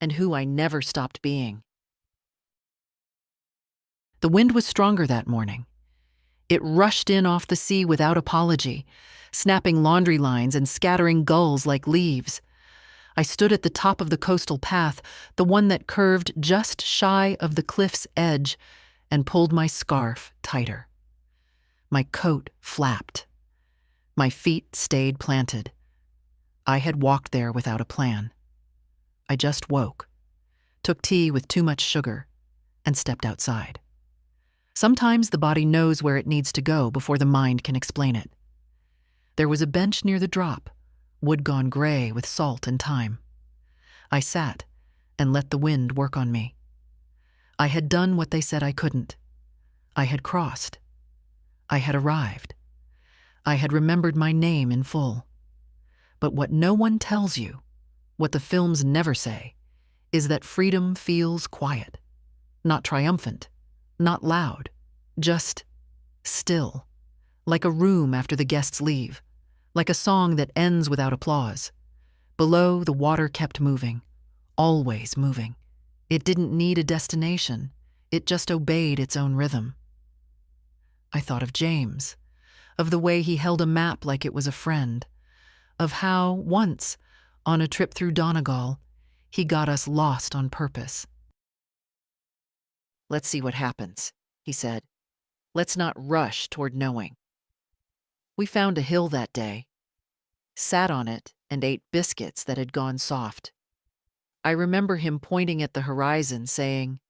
and who I never stopped being. The wind was stronger that morning. It rushed in off the sea without apology, snapping laundry lines and scattering gulls like leaves. I stood at the top of the coastal path, the one that curved just shy of the cliff's edge, and pulled my scarf tighter. My coat flapped. My feet stayed planted. I had walked there without a plan. I just woke, took tea with too much sugar, and stepped outside. Sometimes the body knows where it needs to go before the mind can explain it. There was a bench near the drop, wood gone gray with salt and time. I sat and let the wind work on me. I had done what they said I couldn't. I had crossed. I had arrived. I had remembered my name in full. But what no one tells you, what the films never say, is that freedom feels quiet, not triumphant, not loud, just still, like a room after the guests leave, like a song that ends without applause. Below, the water kept moving, always moving. It didn't need a destination. It just obeyed its own rhythm. I thought of James, of the way he held a map like it was a friend, of how, once, on a trip through Donegal, he got us lost on purpose. Let's see what happens, he said. Let's not rush toward knowing. We found a hill that day, sat on it, and ate biscuits that had gone soft. I remember him pointing at the horizon, saying,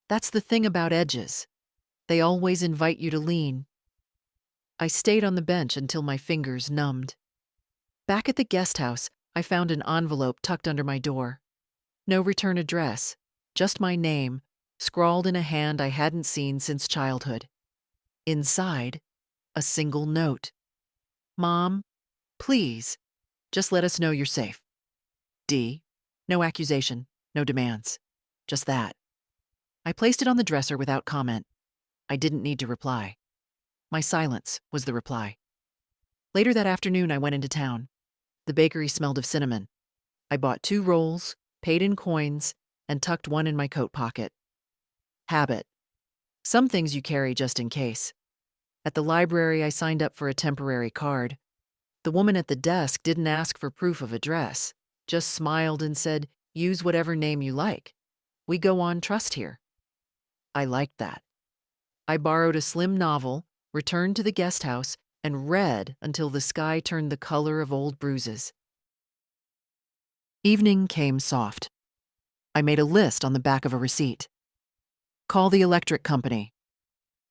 "That's the thing about edges. They always invite you to lean." I stayed on the bench until my fingers numbed. Back at the guest house, I found an envelope tucked under my door. No return address, just my name, scrawled in a hand I hadn't seen since childhood. Inside, a single note. "Mom, please, just let us know you're safe. D. No accusation, no demands. Just that." I placed it on the dresser without comment. I didn't need to reply. My silence was the reply. Later that afternoon, I went into town. The bakery smelled of cinnamon. I bought 2 rolls, paid in coins, and tucked one in my coat pocket. Habit. Some things you carry just in case. At the library, I signed up for a temporary card. The woman at the desk didn't ask for proof of address, just smiled and said, "Use whatever name you like. We go on trust here." I liked that. I borrowed a slim novel, returned to the guest house, and read until the sky turned the color of old bruises. Evening came soft. I made a list on the back of a receipt. Call the electric company.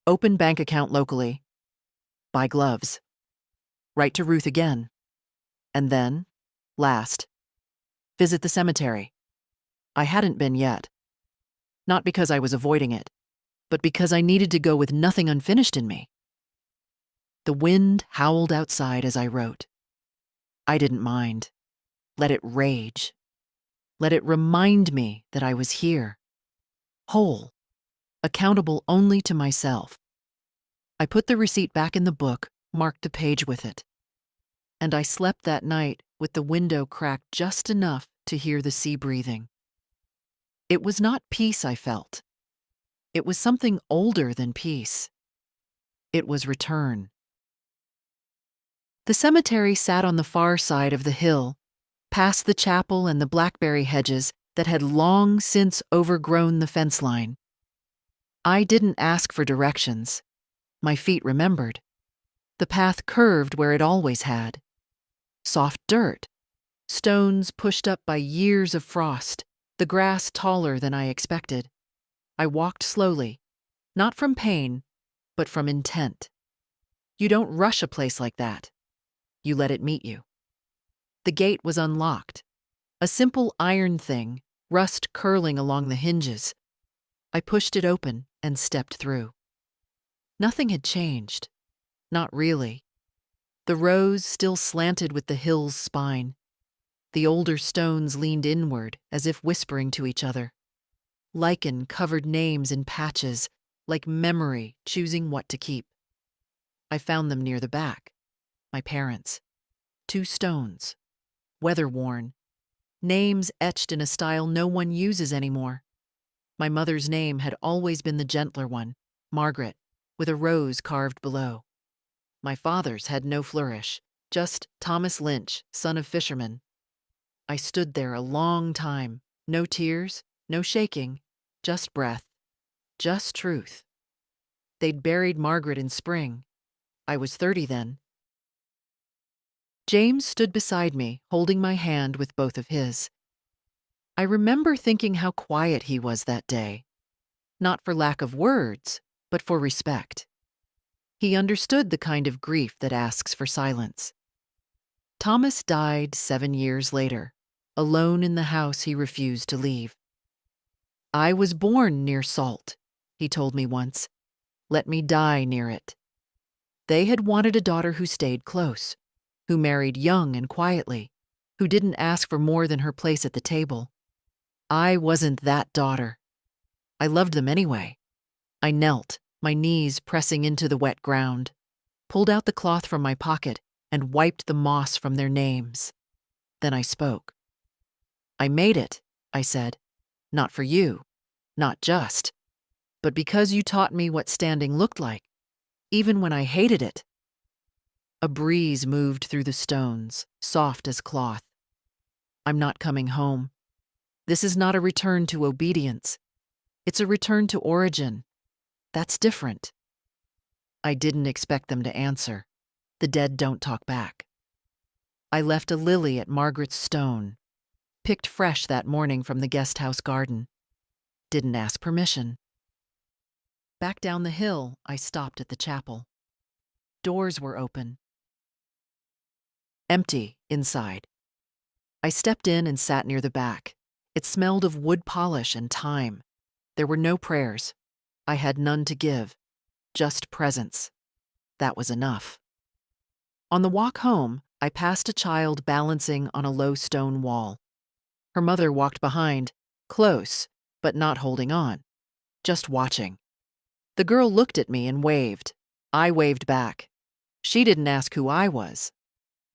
Open bank account locally. Buy gloves. Write to Ruth again. And then, last, visit the cemetery. I hadn't been yet. Not because I was avoiding it, but because I needed to go with nothing unfinished in me. The wind howled outside as I wrote. I didn't mind. Let it rage. Let it remind me that I was here, whole, accountable only to myself. I put the receipt back in the book, marked a page with it. And I slept that night with the window cracked just enough to hear the sea breathing. It was not peace I felt. It was something older than peace. It was return. The cemetery sat on the far side of the hill, past the chapel and the blackberry hedges that had long since overgrown the fence line. I didn't ask for directions. My feet remembered. The path curved where it always had. Soft dirt, stones pushed up by years of frost, the grass taller than I expected. I walked slowly, not from pain, but from intent. You don't rush a place like that. You let it meet you. The gate was unlocked, a simple iron thing, rust curling along the hinges. I pushed it open and stepped through. Nothing had changed. Not really. The rows still slanted with the hill's spine. The older stones leaned inward as if whispering to each other. Lichen covered names in patches, like memory choosing what to keep. I found them near the back. My parents. 2 stones. Weather-worn. Names etched in a style no one uses anymore. My mother's name had always been the gentler one, Margaret, with a rose carved below. My father's had no flourish, just Thomas Lynch, son of fishermen. I stood there a long time, no tears, no shaking, just breath, just truth. They'd buried Margaret in spring. I was 30 then. James stood beside me, holding my hand with both of his. I remember thinking how quiet he was that day, not for lack of words, but for respect. He understood the kind of grief that asks for silence. Thomas died 7 years later, alone in the house he refused to leave. "I was born near salt," he told me once. "Let me die near it." They had wanted a daughter who stayed close, who married young and quietly, who didn't ask for more than her place at the table. I wasn't that daughter. I loved them anyway. I knelt, my knees pressing into the wet ground, pulled out the cloth from my pocket, and wiped the moss from their names. Then I spoke. "I made it," I said. "Not for you, not just, but because you taught me what standing looked like, even when I hated it." A breeze moved through the stones, soft as cloth. "I'm not coming home. This is not a return to obedience. It's a return to origin. That's different. I didn't expect them to answer. The dead don't talk back. I left a lily at Margaret's stone, picked fresh that morning from the guest house garden. Didn't ask permission. Back down the hill, I stopped at the chapel. Doors were open. Empty inside. I stepped in and sat near the back. It smelled of wood polish and time. There were no prayers. I had none to give, just presence. That was enough. On the walk home, I passed a child balancing on a low stone wall. Her mother walked behind, close, but not holding on, just watching. The girl looked at me and waved. I waved back. She didn't ask who I was.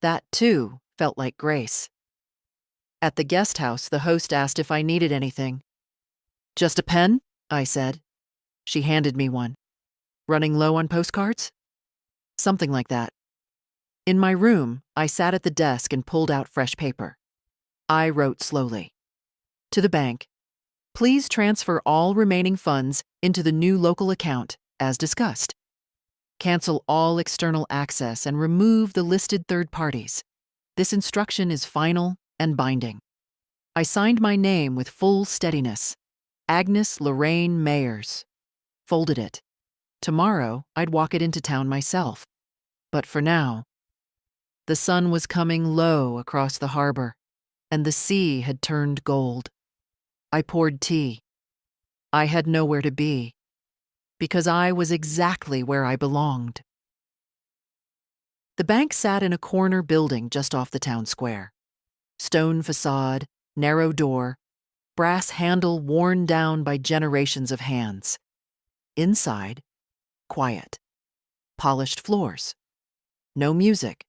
That, too, felt like grace. At the guest house, the host asked if I needed anything. "Just a pen?" I said. She handed me one. "Running low on postcards?" Something like that. In my room, I sat at the desk and pulled out fresh paper. I wrote slowly. To the bank, "Please transfer all remaining funds into the new local account, as discussed. Cancel all external access and remove the listed third parties. This instruction is final and binding." I signed my name with full steadiness. Agnes Lorraine Mayers. Folded it. Tomorrow, I'd walk it into town myself. But for now, the sun was coming low across the harbor, and the sea had turned gold. I poured tea. I had nowhere to be, because I was exactly where I belonged. The bank sat in a corner building just off the town square. Stone facade, narrow door, brass handle worn down by generations of hands. Inside, quiet. Polished floors. No music.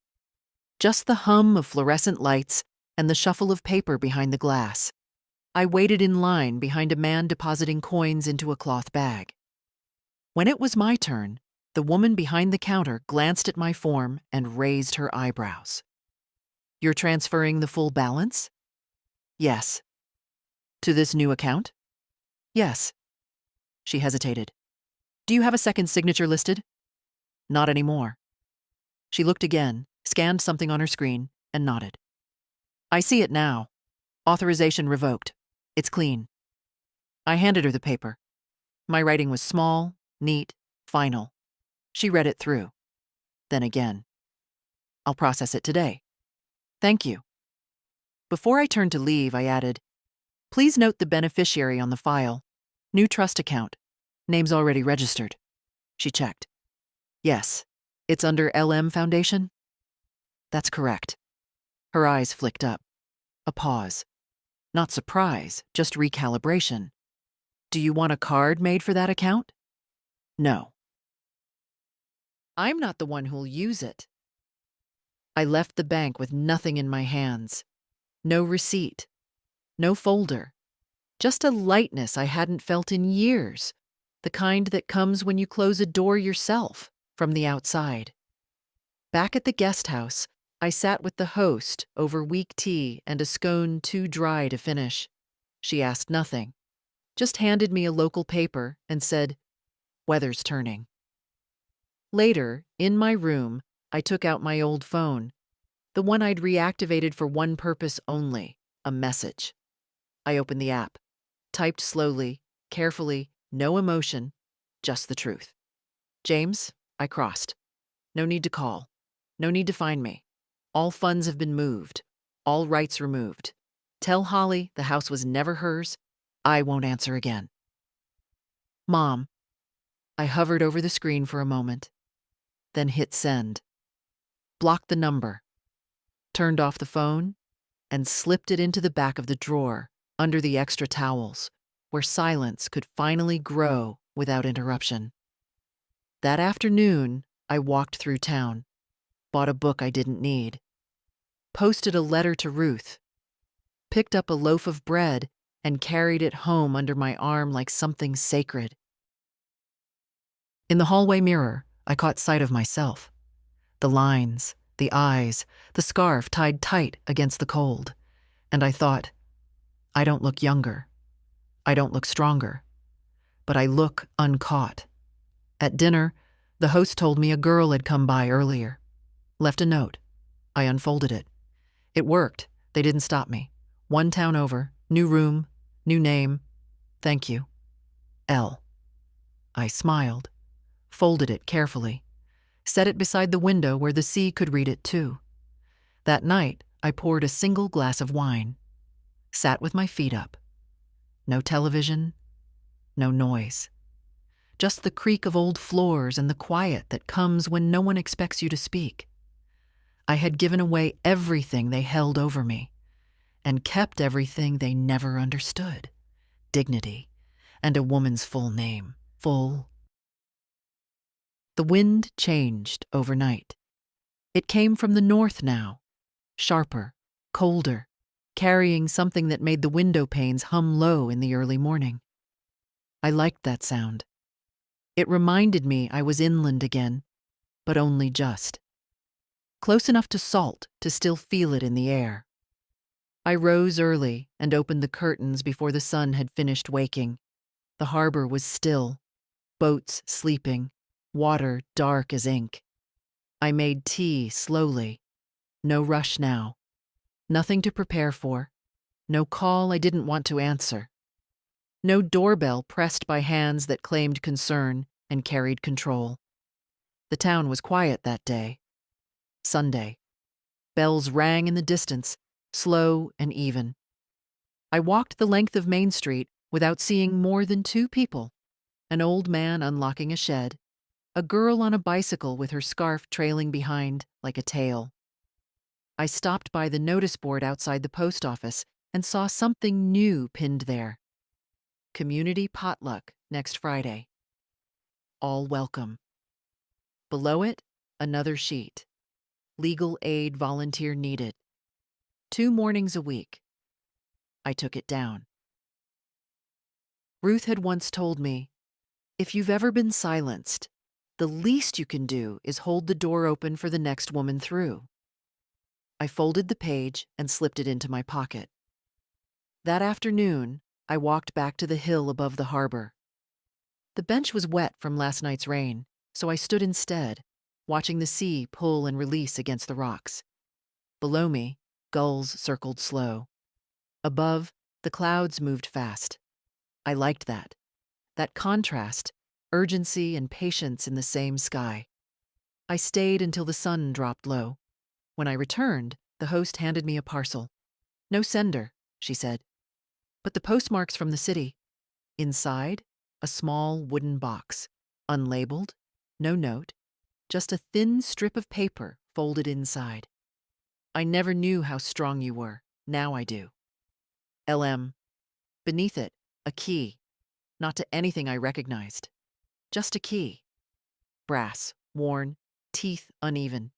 Just the hum of fluorescent lights and the shuffle of paper behind the glass. I waited in line behind a man depositing coins into a cloth bag. When it was my turn, the woman behind the counter glanced at my form and raised her eyebrows. "You're transferring the full balance?" "Yes." "To this new account?" "Yes." She hesitated. "Do you have a second signature listed?" "Not anymore." She looked again, scanned something on her screen, and nodded. "I see it now. Authorization revoked. It's clean." I handed her the paper. My writing was small, neat, final. She read it through. Then again. "I'll process it today." "Thank you." Before I turned to leave, I added, "Please note the beneficiary on the file. New trust account. Name's already registered." She checked. "Yes. It's under LM Foundation?" "That's correct." Her eyes flicked up. A pause. Not surprise, just recalibration. "Do you want a card made for that account?" "No." "I'm not the one who'll use it." I left the bank with nothing in my hands. No receipt. No folder. Just a lightness I hadn't felt in years. The kind that comes when you close a door yourself from the outside. Back at the guest house, I sat with the host over weak tea and a scone too dry to finish. She asked nothing, just handed me a local paper and said, "Weather's turning." Later, in my room, I took out my old phone, the one I'd reactivated for one purpose only, a message. I opened the app, typed slowly, carefully, no emotion, just the truth. "James," I crossed. "No need to call. No need to find me. All funds have been moved. All rights removed. Tell Holly the house was never hers. I won't answer again." "Mom." I hovered over the screen for a moment, then hit send. Blocked the number. Turned off the phone and slipped it into the back of the drawer under the extra towels, where silence could finally grow without interruption. That afternoon, I walked through town, bought a book I didn't need, posted a letter to Ruth, picked up a loaf of bread and carried it home under my arm like something sacred. In the hallway mirror, I caught sight of myself. The lines, the eyes, the scarf tied tight against the cold. And I thought, I don't look younger. I don't look stronger. but I look uncaught. At dinner, the host told me a girl had come by earlier. Left a note. I unfolded it. It worked. They didn't stop me. One town over, new room, new name. Thank you. L. I smiled, folded it carefully, set it beside the window where the sea could read it too. That night, I poured a single glass of wine, sat with my feet up. No television, no noise. Just the creak of old floors and the quiet that comes when no one expects you to speak. I had given away everything they held over me, and kept everything they never understood. Dignity, and a woman's full name. Full. The wind changed overnight. It came from the north now, sharper, colder, carrying something that made the window panes hum low in the early morning. I liked that sound. It reminded me I was inland again, but only just. Close enough to salt to still feel it in the air. I rose early and opened the curtains before the sun had finished waking. The harbor was still, boats sleeping, water dark as ink. I made tea slowly. No rush now. Nothing to prepare for. No call I didn't want to answer. No doorbell pressed by hands that claimed concern and carried control. The town was quiet that day. Sunday. Bells rang in the distance, slow and even. I walked the length of Main Street without seeing more than two people. An old man unlocking a shed, a girl on a bicycle with her scarf trailing behind like a tail. I stopped by the notice board outside the post office and saw something new pinned there. Community potluck next Friday. All welcome. Below it, another sheet. Legal aid volunteer needed. 2 mornings a week. I took it down. Ruth had once told me, if you've ever been silenced, the least you can do is hold the door open for the next woman through. I folded the page and slipped it into my pocket. That afternoon, I walked back to the hill above the harbor. The bench was wet from last night's rain, so I stood instead, watching the sea pull and release against the rocks. Below me, gulls circled slow. Above, the clouds moved fast. I liked that. That contrast, urgency and patience in the same sky. I stayed until the sun dropped low. When I returned, the host handed me a parcel. No sender, she said, but the postmark's from the city. Inside, a small wooden box, unlabeled, no note, just a thin strip of paper folded inside. I never knew how strong you were. Now I do. LM. Beneath it, a key. Not to anything I recognized. Just a key. Brass, worn, teeth uneven.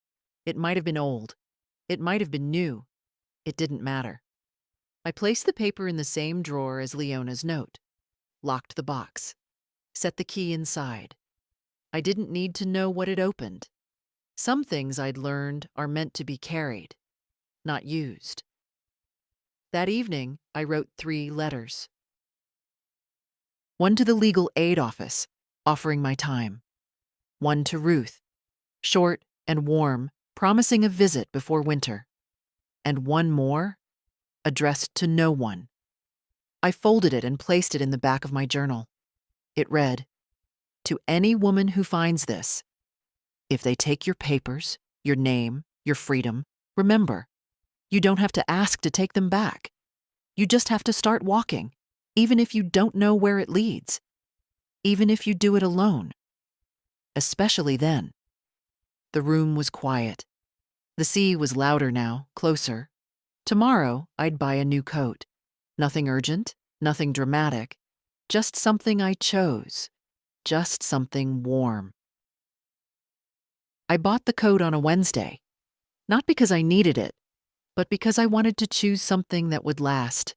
It might have been old. It might have been new. It didn't matter. I placed the paper in the same drawer as Leona's note. Locked the box. Set the key inside. I didn't need to know what it opened. Some things I'd learned are meant to be carried, not used. That evening, I wrote 3 letters. One to the legal aid office, offering my time. One to Ruth, short and warm, promising a visit before winter. And one more, addressed to no one. I folded it and placed it in the back of my journal. It read, to any woman who finds this, if they take your papers, your name, your freedom, remember, you don't have to ask to take them back. You just have to start walking, even if you don't know where it leads, even if you do it alone. Especially then. The room was quiet. The sea was louder now, closer. Tomorrow, I'd buy a new coat. Nothing urgent, nothing dramatic, just something I chose, just something warm. I bought the coat on a Wednesday, not because I needed it, but because I wanted to choose something that would last.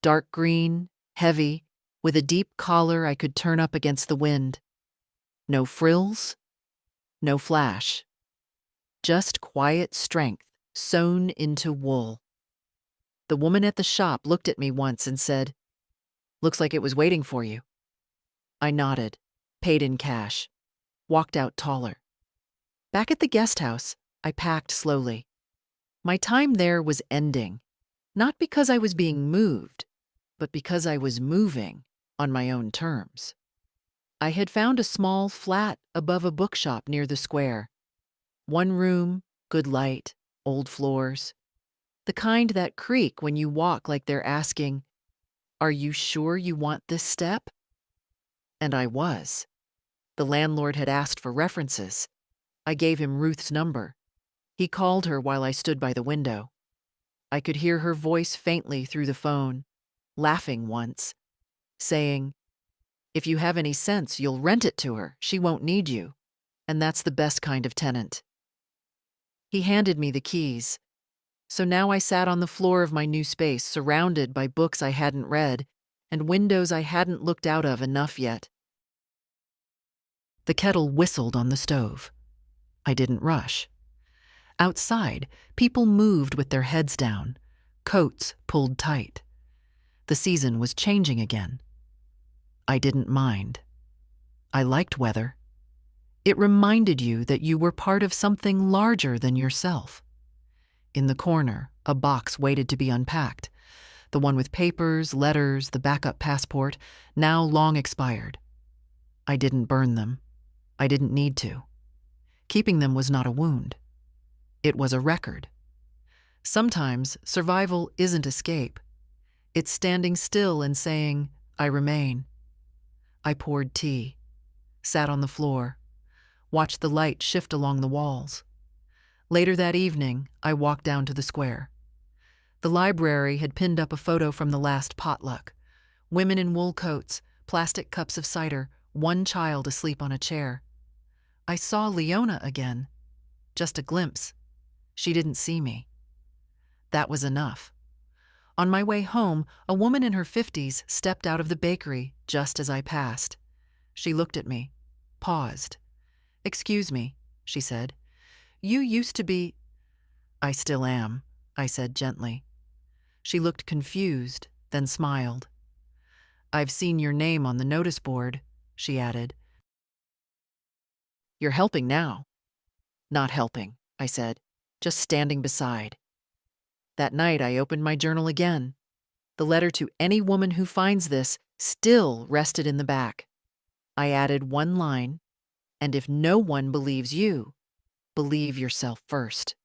Dark green, heavy, with a deep collar I could turn up against the wind. No frills, no flash. Just quiet strength sewn into wool. The woman at the shop looked at me once and said, "Looks like it was waiting for you." I nodded, paid in cash, walked out taller. Back at the guest house, I packed slowly. My time there was ending, not because I was being moved, but because I was moving on my own terms. I had found a small flat above a bookshop near the square. One room, good light, old floors. The kind that creak when you walk like they're asking, "Are you sure you want this step?" And I was. The landlord had asked for references. I gave him Ruth's number. He called her while I stood by the window. I could hear her voice faintly through the phone, laughing once, saying, "If you have any sense, you'll rent it to her. She won't need you. And that's the best kind of tenant." He handed me the keys. So now I sat on the floor of my new space, surrounded by books I hadn't read and windows I hadn't looked out of enough yet. The kettle whistled on the stove. I didn't rush. Outside, people moved with their heads down, coats pulled tight. The season was changing again. I didn't mind. I liked weather. It reminded you that you were part of something larger than yourself. In the corner, a box waited to be unpacked. The one with papers, letters, the backup passport, now long expired. I didn't burn them. I didn't need to. Keeping them was not a wound. It was a record. Sometimes survival isn't escape. It's standing still and saying, "I remain." I poured tea, sat on the floor, watched the light shift along the walls. Later that evening, I walked down to the square. The library had pinned up a photo from the last potluck. Women in wool coats, plastic cups of cider, one child asleep on a chair. I saw Leona again. Just a glimpse. She didn't see me. That was enough. On my way home, a woman in her 50s stepped out of the bakery just as I passed. She looked at me, paused. "Excuse me," she said. "You used to be—" "I still am," I said gently. She looked confused, then smiled. "I've seen your name on the notice board," she added. "You're helping now." "Not helping," I said, "just standing beside." That night I opened my journal again. The letter to any woman who finds this still rested in the back. I added one line, "And if no one believes you, believe yourself first."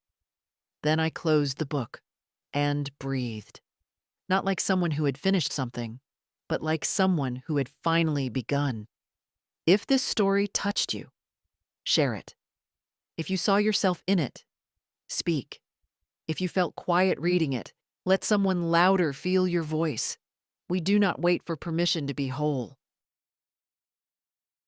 Then I closed the book and breathed. Not like someone who had finished something, but like someone who had finally begun. If this story touched you, share it. If you saw yourself in it, speak. If you felt quiet reading it, let someone louder feel your voice. We do not wait for permission to be whole.